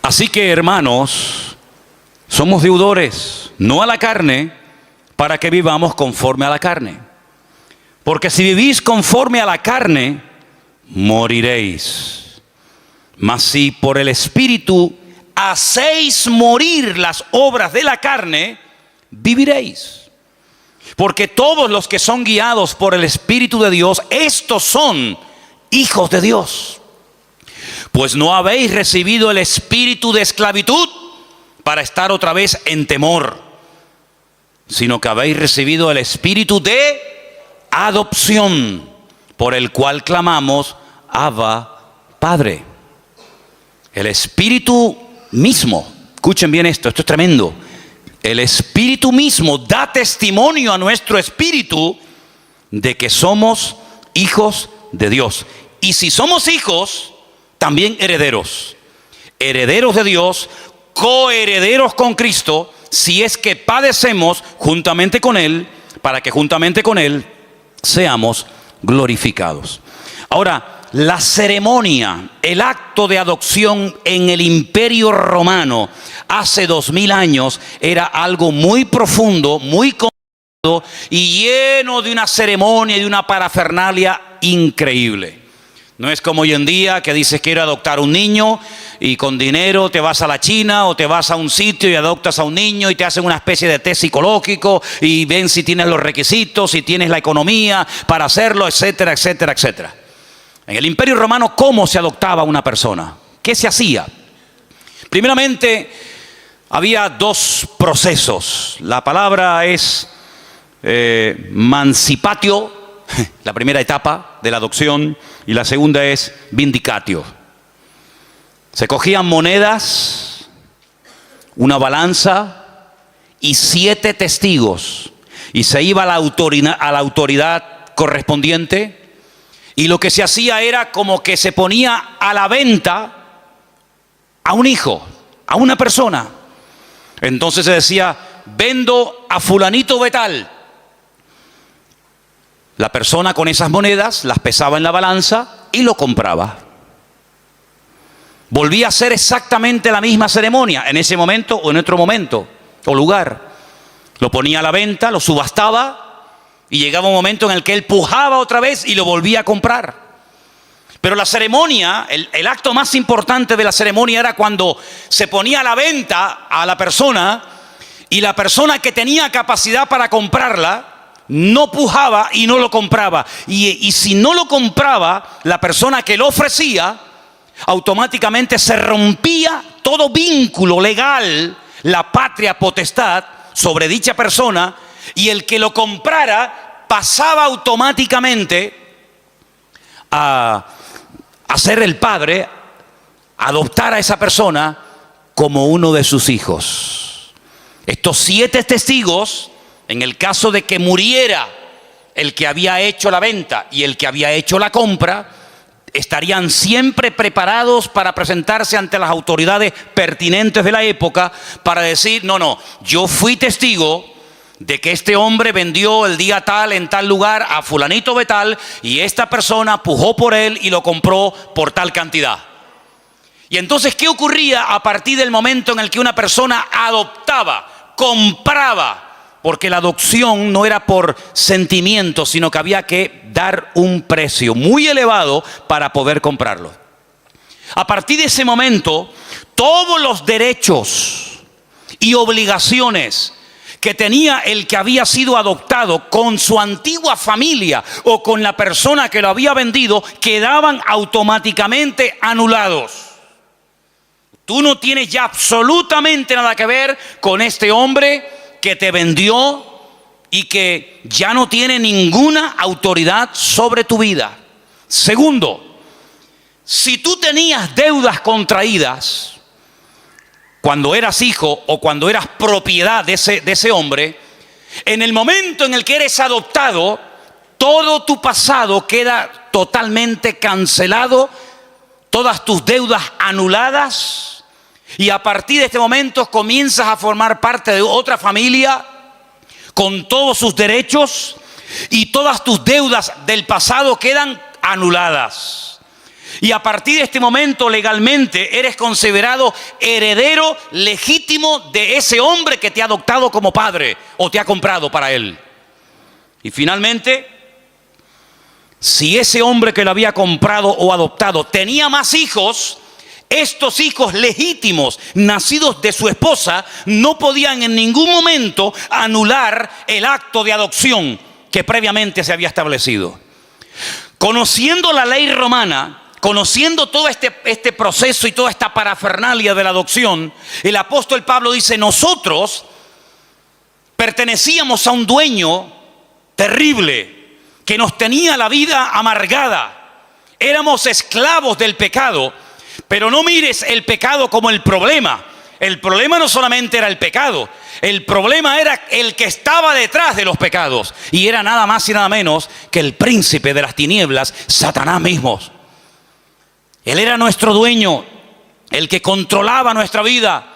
Así que, hermanos, somos deudores, no a la carne, para que vivamos conforme a la carne. Porque si vivís conforme a la carne, moriréis. Mas si por el Espíritu hacéis morir las obras de la carne, viviréis. Porque todos los que son guiados por el Espíritu de Dios, estos son hijos de Dios. Pues no habéis recibido el espíritu de esclavitud para estar otra vez en temor, sino que habéis recibido el espíritu de adopción, por el cual clamamos, Abba, Padre. El Espíritu mismo, escuchen bien esto es tremendo. El Espíritu mismo da testimonio a nuestro espíritu de que somos hijos de Dios. Y si somos hijos, también herederos. Herederos de Dios, coherederos con Cristo, si es que padecemos juntamente con Él, para que juntamente con Él seamos glorificados. Ahora, la ceremonia, el acto de adopción en el Imperio Romano hace 2000 años era algo muy profundo, muy complicado y lleno de una ceremonia y de una parafernalia increíble. No es como hoy en día que dices quiero adoptar un niño y con dinero te vas a la China o te vas a un sitio y adoptas a un niño y te hacen una especie de test psicológico y ven si tienes los requisitos, si tienes la economía para hacerlo, etcétera, etcétera, etcétera. En el Imperio Romano, ¿cómo se adoptaba una persona? ¿Qué se hacía? Primeramente, había dos procesos. La palabra es mancipatio, la primera etapa de la adopción, y la segunda es vindicatio. Se cogían monedas, una balanza y 7 testigos, y se iba a la autoridad correspondiente, y lo que se hacía era como que se ponía a la venta a un hijo, a una persona. Entonces se decía, vendo a fulanito de tal. La persona con esas monedas las pesaba en la balanza y lo compraba. Volvía a hacer exactamente la misma ceremonia en ese momento o en otro momento o lugar. Lo ponía a la venta, lo subastaba y llegaba un momento en el que él pujaba otra vez y lo volvía a comprar. Pero la ceremonia, el acto más importante de la ceremonia era cuando se ponía a la venta a la persona y la persona que tenía capacidad para comprarla no pujaba y no lo compraba. Y si no lo compraba, la persona que lo ofrecía, automáticamente se rompía todo vínculo legal, la patria potestad sobre dicha persona, y el que lo comprara pasaba automáticamente a ser el padre, a adoptar a esa persona como uno de sus hijos. Estos 7 testigos, en el caso de que muriera el que había hecho la venta y el que había hecho la compra, estarían siempre preparados para presentarse ante las autoridades pertinentes de la época para decir, no, yo fui testigo de que este hombre vendió el día tal en tal lugar a fulanito de tal y esta persona pujó por él y lo compró por tal cantidad. Y entonces, ¿qué ocurría a partir del momento en el que una persona adoptaba, compraba? Porque la adopción no era por sentimiento, sino que había que dar un precio muy elevado para poder comprarlo. A partir de ese momento, todos los derechos y obligaciones que tenía el que había sido adoptado con su antigua familia o con la persona que lo había vendido, quedaban automáticamente anulados. Tú no tienes ya absolutamente nada que ver con este hombre que te vendió y que ya no tiene ninguna autoridad sobre tu vida. Segundo, si tú tenías deudas contraídas cuando eras hijo o cuando eras propiedad de ese hombre, en el momento en el que eres adoptado, todo tu pasado queda totalmente cancelado, todas tus deudas anuladas, y a partir de este momento comienzas a formar parte de otra familia con todos sus derechos, y todas tus deudas del pasado quedan anuladas. Y a partir de este momento legalmente eres considerado heredero legítimo de ese hombre que te ha adoptado como padre o te ha comprado para él. Y finalmente, si ese hombre que lo había comprado o adoptado tenía más hijos, estos hijos legítimos nacidos de su esposa no podían en ningún momento anular el acto de adopción que previamente se había establecido. Conociendo la ley romana, conociendo todo este proceso y toda esta parafernalia de la adopción, el apóstol Pablo dice: nosotros pertenecíamos a un dueño terrible que nos tenía la vida amargada. Éramos esclavos del pecado, pero no mires el pecado como el problema. El problema no solamente era el pecado, el problema era el que estaba detrás de los pecados, y era nada más y nada menos que el príncipe de las tinieblas, Satanás mismo. Él era nuestro dueño, el que controlaba nuestra vida,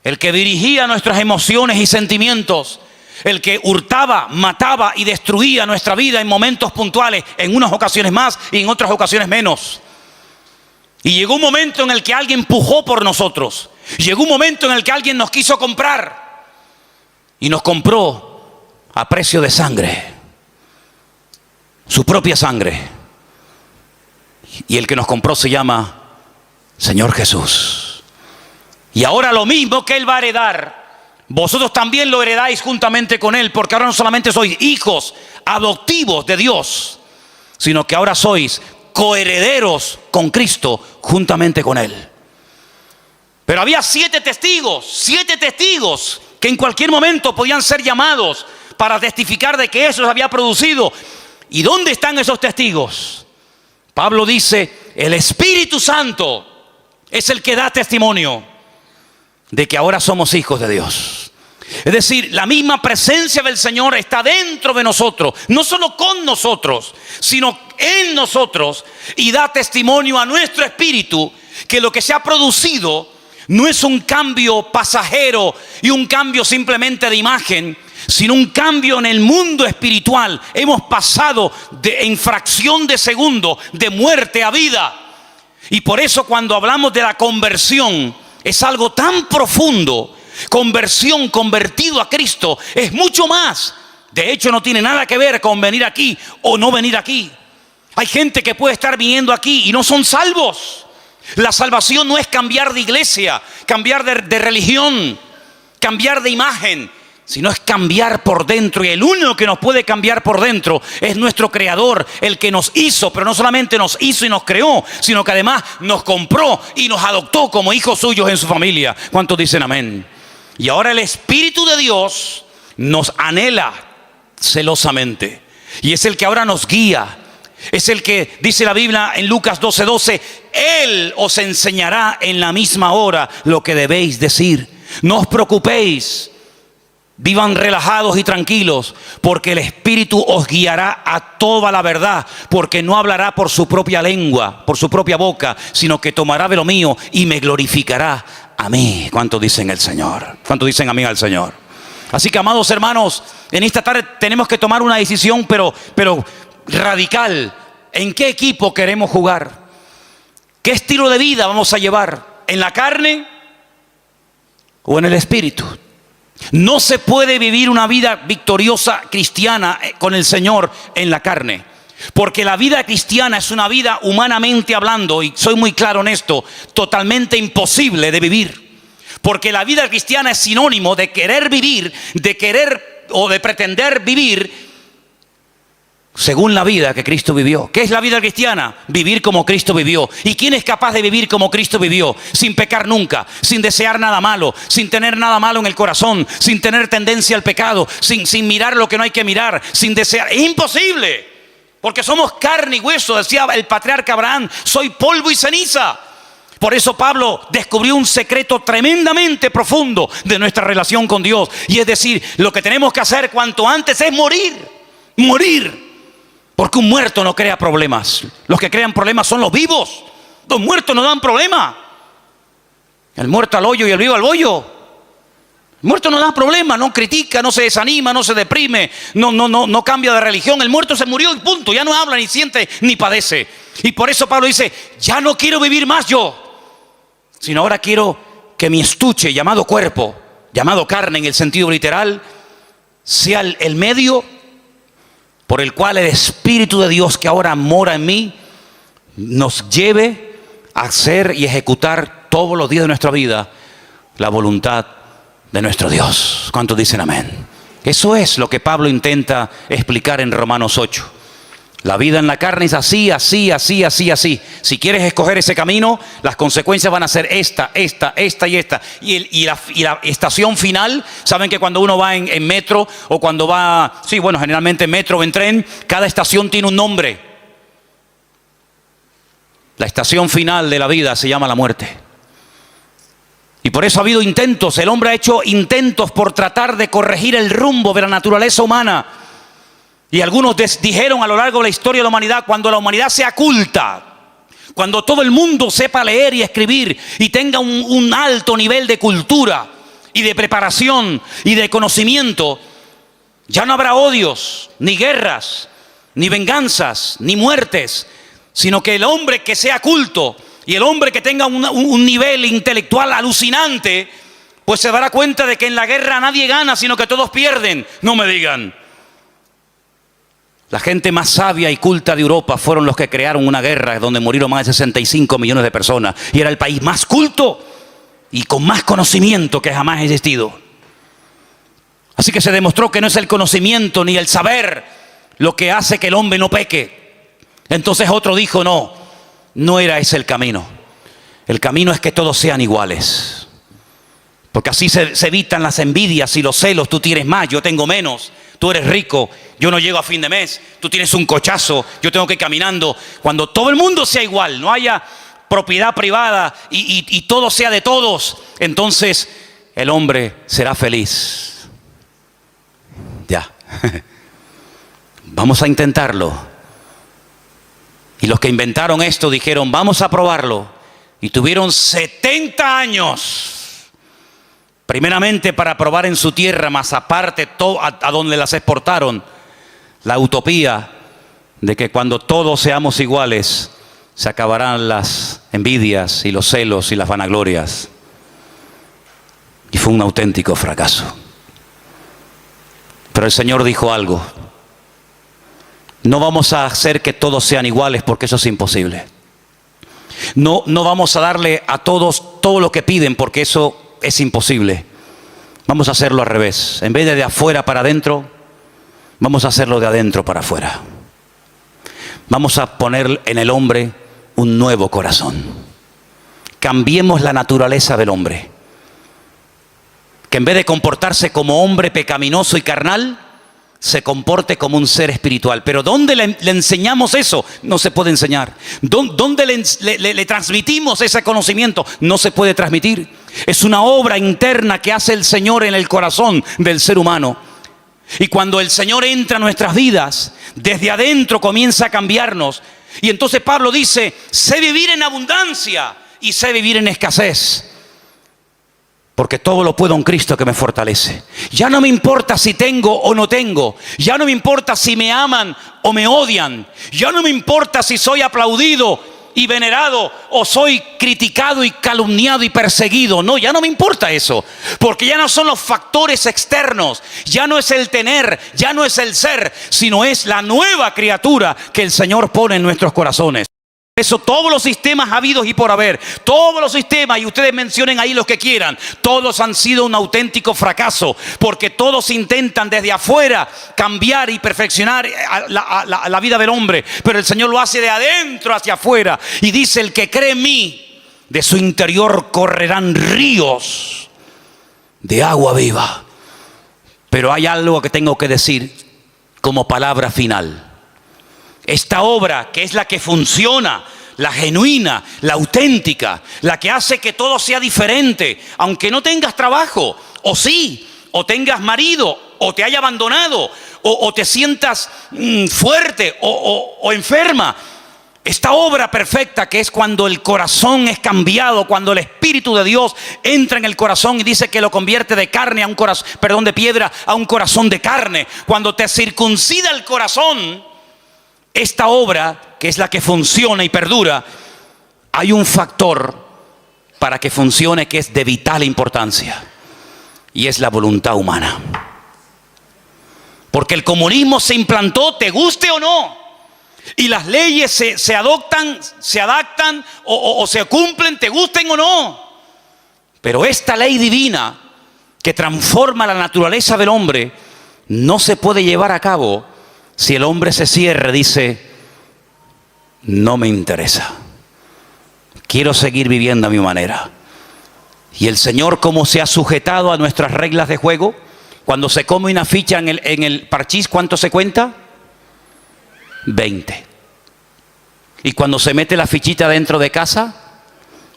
el que dirigía nuestras emociones y sentimientos, el que hurtaba, mataba y destruía nuestra vida en momentos puntuales, en unas ocasiones más y en otras ocasiones menos. Y llegó un momento en el que alguien pujó por nosotros. Llegó un momento en el que alguien nos quiso comprar y nos compró a precio de sangre, su propia sangre. Y el que nos compró se llama Señor Jesús. Y ahora lo mismo que Él va a heredar, vosotros también lo heredáis juntamente con Él, porque ahora no solamente sois hijos adoptivos de Dios, sino que ahora sois coherederos con Cristo juntamente con Él. Pero había 7 testigos que en cualquier momento podían ser llamados para testificar de que eso se había producido. ¿Y dónde están esos testigos? Pablo dice: el Espíritu Santo es el que da testimonio de que ahora somos hijos de Dios. Es decir, la misma presencia del Señor está dentro de nosotros, no solo con nosotros, sino en nosotros, y da testimonio a nuestro espíritu que lo que se ha producido no es un cambio pasajero y un cambio simplemente de imagen, sino un cambio en el mundo espiritual. Hemos pasado en fracción de segundo de muerte a vida. Y por eso cuando hablamos de la conversión, es algo tan profundo. Conversión, convertido a Cristo, es mucho más. De hecho, no tiene nada que ver con venir aquí o no venir aquí. Hay gente que puede estar viniendo aquí y no son salvos. La salvación no es cambiar de iglesia, cambiar de religión, cambiar de imagen, sino es cambiar por dentro. Y el único que nos puede cambiar por dentro es nuestro Creador, el que nos hizo, pero no solamente nos hizo y nos creó, sino que además nos compró y nos adoptó como hijos suyos en su familia. ¿Cuántos dicen amén? Y ahora el Espíritu de Dios nos anhela celosamente, y es el que ahora nos guía. Es el que dice la Biblia en Lucas 12:12: Él os enseñará en la misma hora lo que debéis decir. No os preocupéis, vivan relajados y tranquilos, porque el Espíritu os guiará a toda la verdad, porque no hablará por su propia lengua, por su propia boca, sino que tomará de lo mío y me glorificará a mí. ¿Cuántos dicen el Señor? ¿Cuántos dicen amén al Señor? Así que, amados hermanos, en esta tarde tenemos que tomar una decisión, pero radical. ¿En qué equipo queremos jugar? ¿Qué estilo de vida vamos a llevar? ¿En la carne o en el espíritu? No se puede vivir una vida victoriosa cristiana con el Señor en la carne. Porque la vida cristiana es una vida, humanamente hablando, y soy muy claro en esto, totalmente imposible de vivir. Porque la vida cristiana es sinónimo de querer vivir, de querer o de pretender vivir según la vida que Cristo vivió. ¿Qué es la vida cristiana? Vivir como Cristo vivió. ¿Y quién es capaz de vivir como Cristo vivió? Sin pecar nunca, sin desear nada malo, sin tener nada malo en el corazón, sin tener tendencia al pecado, sin mirar lo que no hay que mirar, sin desear. Es imposible, porque somos carne y hueso. Decía el patriarca Abraham: soy polvo y ceniza. Por eso Pablo descubrió un secreto tremendamente profundo de nuestra relación con Dios. Y es decir, lo que tenemos que hacer cuanto antes es morir. Morir. Porque un muerto no crea problemas. Los que crean problemas son los vivos. Los muertos no dan problema. El muerto al hoyo y el vivo al bollo. El muerto no da problema, no critica, no se desanima, no se deprime, no cambia de religión. El muerto se murió y punto. Ya no habla, ni siente, ni padece. Y por eso Pablo dice: ya no quiero vivir más yo, sino ahora quiero que mi estuche, llamado cuerpo, llamado carne en el sentido literal, sea el medio por el cual el Espíritu de Dios que ahora mora en mí nos lleve a hacer y ejecutar todos los días de nuestra vida la voluntad de nuestro Dios. ¿Cuántos dicen amén? Eso es lo que Pablo intenta explicar en Romanos 8. La vida en la carne es así, así, así, así, así. Si quieres escoger ese camino, las consecuencias van a ser esta y esta. Y la estación final, saben que cuando uno va en metro o cuando va, sí, bueno, generalmente en metro o en tren, cada estación tiene un nombre. La estación final de la vida se llama la muerte. Y por eso ha habido intentos, el hombre ha hecho intentos por tratar de corregir el rumbo de la naturaleza humana. Y algunos dijeron a lo largo de la historia de la humanidad: cuando la humanidad sea culta, cuando todo el mundo sepa leer y escribir y tenga un alto nivel de cultura y de preparación y de conocimiento, ya no habrá odios, ni guerras, ni venganzas, ni muertes, sino que el hombre que sea culto y el hombre que tenga un nivel intelectual alucinante, pues se dará cuenta de que en la guerra nadie gana, sino que todos pierden. No me digan. La gente más sabia y culta de Europa fueron los que crearon una guerra donde murieron más de 65 millones de personas. Y era el país más culto y con más conocimiento que jamás ha existido. Así que se demostró que no es el conocimiento ni el saber lo que hace que el hombre no peque. Entonces otro dijo: no era ese el camino. El camino es que todos sean iguales. Porque así se evitan las envidias y los celos. Tú tienes más, yo tengo menos. Tú eres rico, yo no llego a fin de mes. Tú tienes un cochazo, yo tengo que ir caminando. Cuando todo el mundo sea igual, no haya propiedad privada y todo sea de todos, entonces el hombre será feliz. Ya. Vamos a intentarlo. Y los que inventaron esto dijeron: vamos a probarlo. Y tuvieron 70 años. Primeramente para probar en su tierra, más aparte a donde las exportaron, la utopía de que cuando todos seamos iguales, se acabarán las envidias y los celos y las vanaglorias. Y fue un auténtico fracaso. Pero el Señor dijo algo: no vamos a hacer que todos sean iguales, porque eso es imposible. No vamos a darle a todos todo lo que piden, porque eso es imposible. Vamos a hacerlo al revés. En vez de afuera para adentro, vamos a hacerlo de adentro para afuera. Vamos a poner en el hombre un nuevo corazón. Cambiemos la naturaleza del hombre. Que en vez de comportarse como hombre pecaminoso y carnal, se comporte como un ser espiritual. Pero ¿dónde le enseñamos eso? No se puede enseñar. ¿Dónde le transmitimos ese conocimiento? No se puede transmitir. Es una obra interna que hace el Señor en el corazón del ser humano. Y cuando el Señor entra a nuestras vidas, desde adentro comienza a cambiarnos. Y entonces Pablo dice: sé vivir en abundancia y sé vivir en escasez. Porque todo lo puedo en Cristo que me fortalece. Ya no me importa si tengo o no tengo. Ya no me importa si me aman o me odian. Ya no me importa si soy aplaudido y venerado o soy criticado y calumniado y perseguido. No, ya no me importa eso. Porque ya no son los factores externos. Ya no es el tener, ya no es el ser, sino es la nueva criatura que el Señor pone en nuestros corazones. Eso, todos los sistemas habidos y por haber, todos los sistemas, y ustedes mencionen ahí los que quieran, todos han sido un auténtico fracaso, porque todos intentan desde afuera cambiar y perfeccionar la vida del hombre, pero el Señor lo hace de adentro hacia afuera, y dice: el que cree en mí, de su interior correrán ríos de agua viva. Pero hay algo que tengo que decir como palabra final. Esta obra, que es la que funciona, la genuina, la auténtica, la que hace que todo sea diferente, aunque no tengas trabajo, o sí, o tengas marido, o te haya abandonado, o te sientas fuerte o enferma. Esta obra perfecta, que es cuando el corazón es cambiado, cuando el Espíritu de Dios entra en el corazón y dice que lo convierte de carne a un corazón, de piedra a un corazón de carne. Cuando te circuncida el corazón, esta obra, que es la que funciona y perdura, hay un factor para que funcione que es de vital importancia, y es la voluntad humana. Porque el comunismo se implantó, te guste o no, y las leyes se adoptan, se adaptan o se cumplen, te gusten o no. Pero esta ley divina que transforma la naturaleza del hombre no se puede llevar a cabo si el hombre se cierra y dice: no me interesa, quiero seguir viviendo a mi manera. Y el Señor, como se ha sujetado a nuestras reglas de juego, cuando se come una ficha en el parchís, ¿cuánto se cuenta? 20. Y cuando se mete la fichita dentro de casa,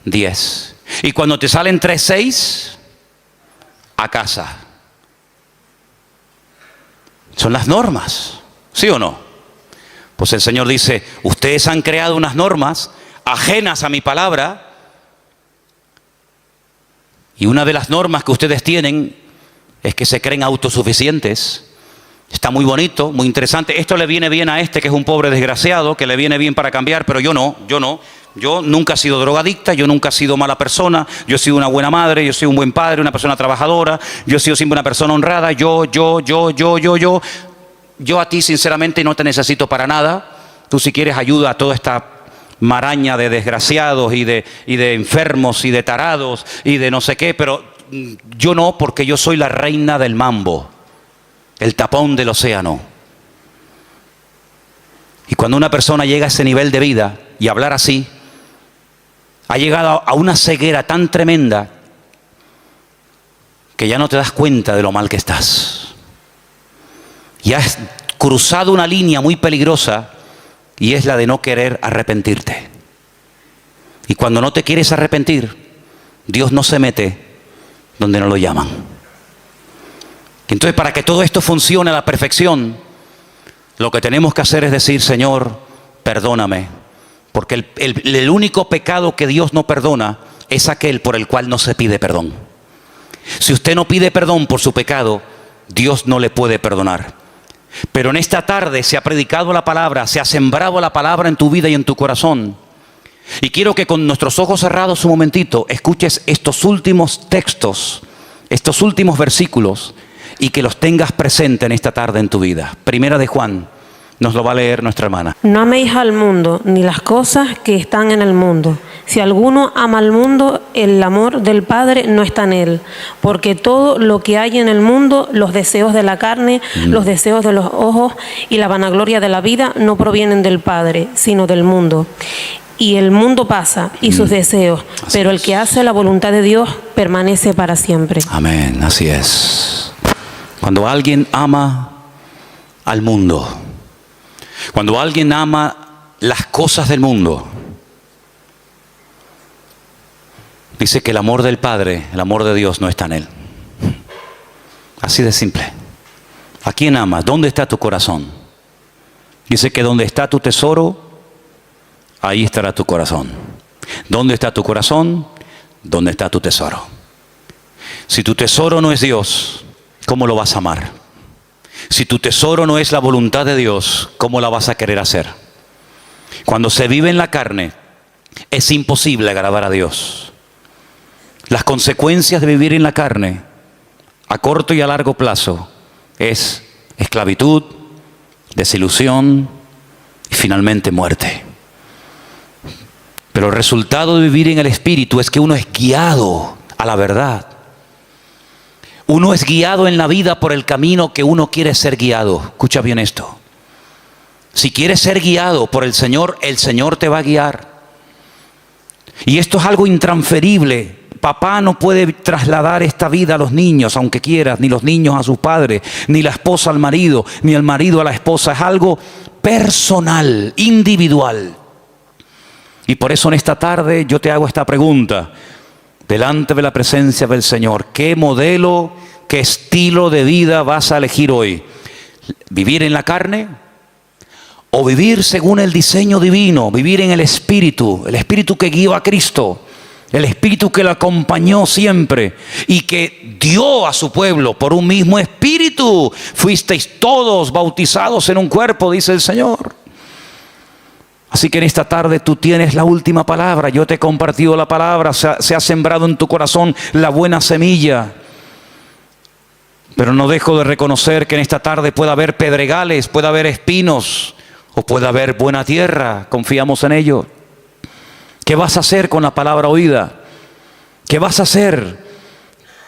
10. Y cuando te salen 3-6, a casa. Son las normas. ¿Sí o no? Pues el Señor dice: ustedes han creado unas normas ajenas a mi palabra, y una de las normas que ustedes tienen es que se creen autosuficientes. Está muy bonito, muy interesante. Esto le viene bien a este que es un pobre desgraciado, que le viene bien para cambiar, pero yo no. Yo nunca he sido drogadicta, yo nunca he sido mala persona, yo he sido una buena madre, yo soy un buen padre, una persona trabajadora, yo he sido siempre una persona honrada, yo. Yo a ti sinceramente no te necesito para nada. Tú, si quieres ayuda a toda esta maraña de desgraciados y de enfermos y de tarados y de no sé qué, pero yo no, porque yo soy la reina del mambo, el tapón del océano. Y cuando una persona llega a ese nivel de vida y hablar así, ha llegado a una ceguera tan tremenda que ya no te das cuenta de lo mal que estás. Y has cruzado una línea muy peligrosa, y es la de no querer arrepentirte. Y cuando no te quieres arrepentir, Dios no se mete donde no lo llaman. Entonces, para que todo esto funcione a la perfección, lo que tenemos que hacer es decir: Señor, perdóname. Porque el único pecado que Dios no perdona es aquel por el cual no se pide perdón. Si usted no pide perdón por su pecado, Dios no le puede perdonar. Pero en esta tarde se ha predicado la palabra, se ha sembrado la palabra en tu vida y en tu corazón. Y quiero que con nuestros ojos cerrados un momentito escuches estos últimos textos, estos últimos versículos, y que los tengas presente en esta tarde en tu vida. Primera de Juan, nos lo va a leer nuestra hermana. No améis al mundo, ni las cosas que están en el mundo. Si alguno ama al mundo, el amor del Padre no está en él. Porque todo lo que hay en el mundo, los deseos de la carne, los deseos de los ojos y la vanagloria de la vida, no provienen del Padre, sino del mundo. Y el mundo pasa y sus deseos, pero el que hace la voluntad de Dios permanece para siempre. Amén, así es. Cuando alguien ama al mundo, cuando alguien ama las cosas del mundo, dice que el amor del Padre, el amor de Dios no está en él. Así de simple. ¿A quién amas? ¿Dónde está tu corazón? Dice que donde está tu tesoro, ahí estará tu corazón. ¿Dónde está tu corazón? ¿Dónde está tu tesoro? Si tu tesoro no es Dios, ¿cómo lo vas a amar? Si tu tesoro no es la voluntad de Dios, ¿cómo la vas a querer hacer? Cuando se vive en la carne, es imposible agradar a Dios. Las consecuencias de vivir en la carne, a corto y a largo plazo, es esclavitud, desilusión y finalmente muerte. Pero el resultado de vivir en el Espíritu es que uno es guiado a la verdad. Uno es guiado en la vida por el camino que uno quiere ser guiado. Escucha bien esto. Si quieres ser guiado por el Señor te va a guiar. Y esto es algo intransferible. Papá no puede trasladar esta vida a los niños, aunque quieras, ni los niños a sus padres, ni la esposa al marido, ni el marido a la esposa. Es algo personal, individual. Y por eso en esta tarde yo te hago esta pregunta, delante de la presencia del Señor. ¿Qué modelo, qué estilo de vida vas a elegir hoy? ¿Vivir en la carne? ¿O vivir según el diseño divino? Vivir en el Espíritu que guió a Cristo, el Espíritu que lo acompañó siempre y que dio a su pueblo por un mismo Espíritu. Fuisteis todos bautizados en un cuerpo, dice el Señor. Así que en esta tarde tú tienes la última palabra. Yo te he compartido la palabra, se ha sembrado en tu corazón la buena semilla. Pero no dejo de reconocer que en esta tarde puede haber pedregales, puede haber espinos o puede haber buena tierra. Confiamos en ello. ¿Qué vas a hacer con la palabra oída? ¿Qué vas a hacer?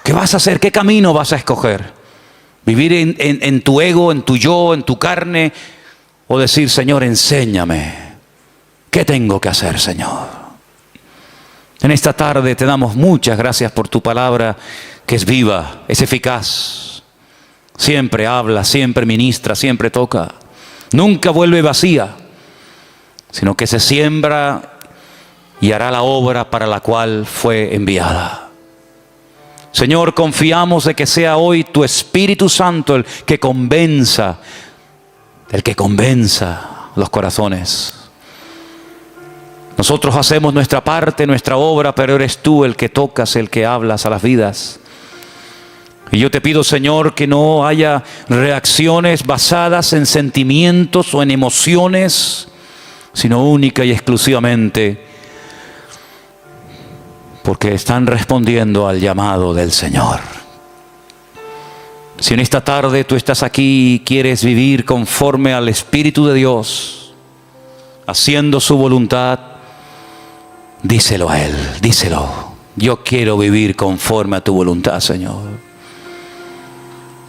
¿Qué vas a hacer? ¿Qué camino vas a escoger? ¿Vivir en tu ego, en tu yo, en tu carne? ¿O decir, Señor, enséñame? ¿Qué tengo que hacer, Señor? En esta tarde te damos muchas gracias por tu palabra, que es viva, es eficaz. Siempre habla, siempre ministra, siempre toca. Nunca vuelve vacía, sino que se siembra y hará la obra para la cual fue enviada. Señor, confiamos de que sea hoy tu Espíritu Santo el que convenza los corazones. Nosotros hacemos nuestra parte, nuestra obra, pero eres tú el que tocas, el que hablas a las vidas. Y yo te pido, Señor, que no haya reacciones basadas en sentimientos o en emociones, sino única y exclusivamente porque están respondiendo al llamado del Señor. Si en esta tarde tú estás aquí y quieres vivir conforme al Espíritu de Dios, haciendo su voluntad, díselo a Él, díselo. Yo quiero vivir conforme a tu voluntad, Señor.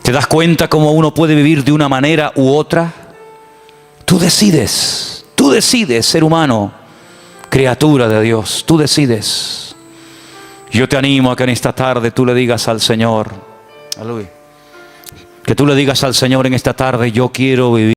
¿Te das cuenta cómo uno puede vivir de una manera u otra? Tú decides, ser humano, criatura de Dios, tú decides. Yo te animo a que en esta tarde tú le digas al Señor, aleluya, que tú le digas al Señor en esta tarde, yo quiero vivir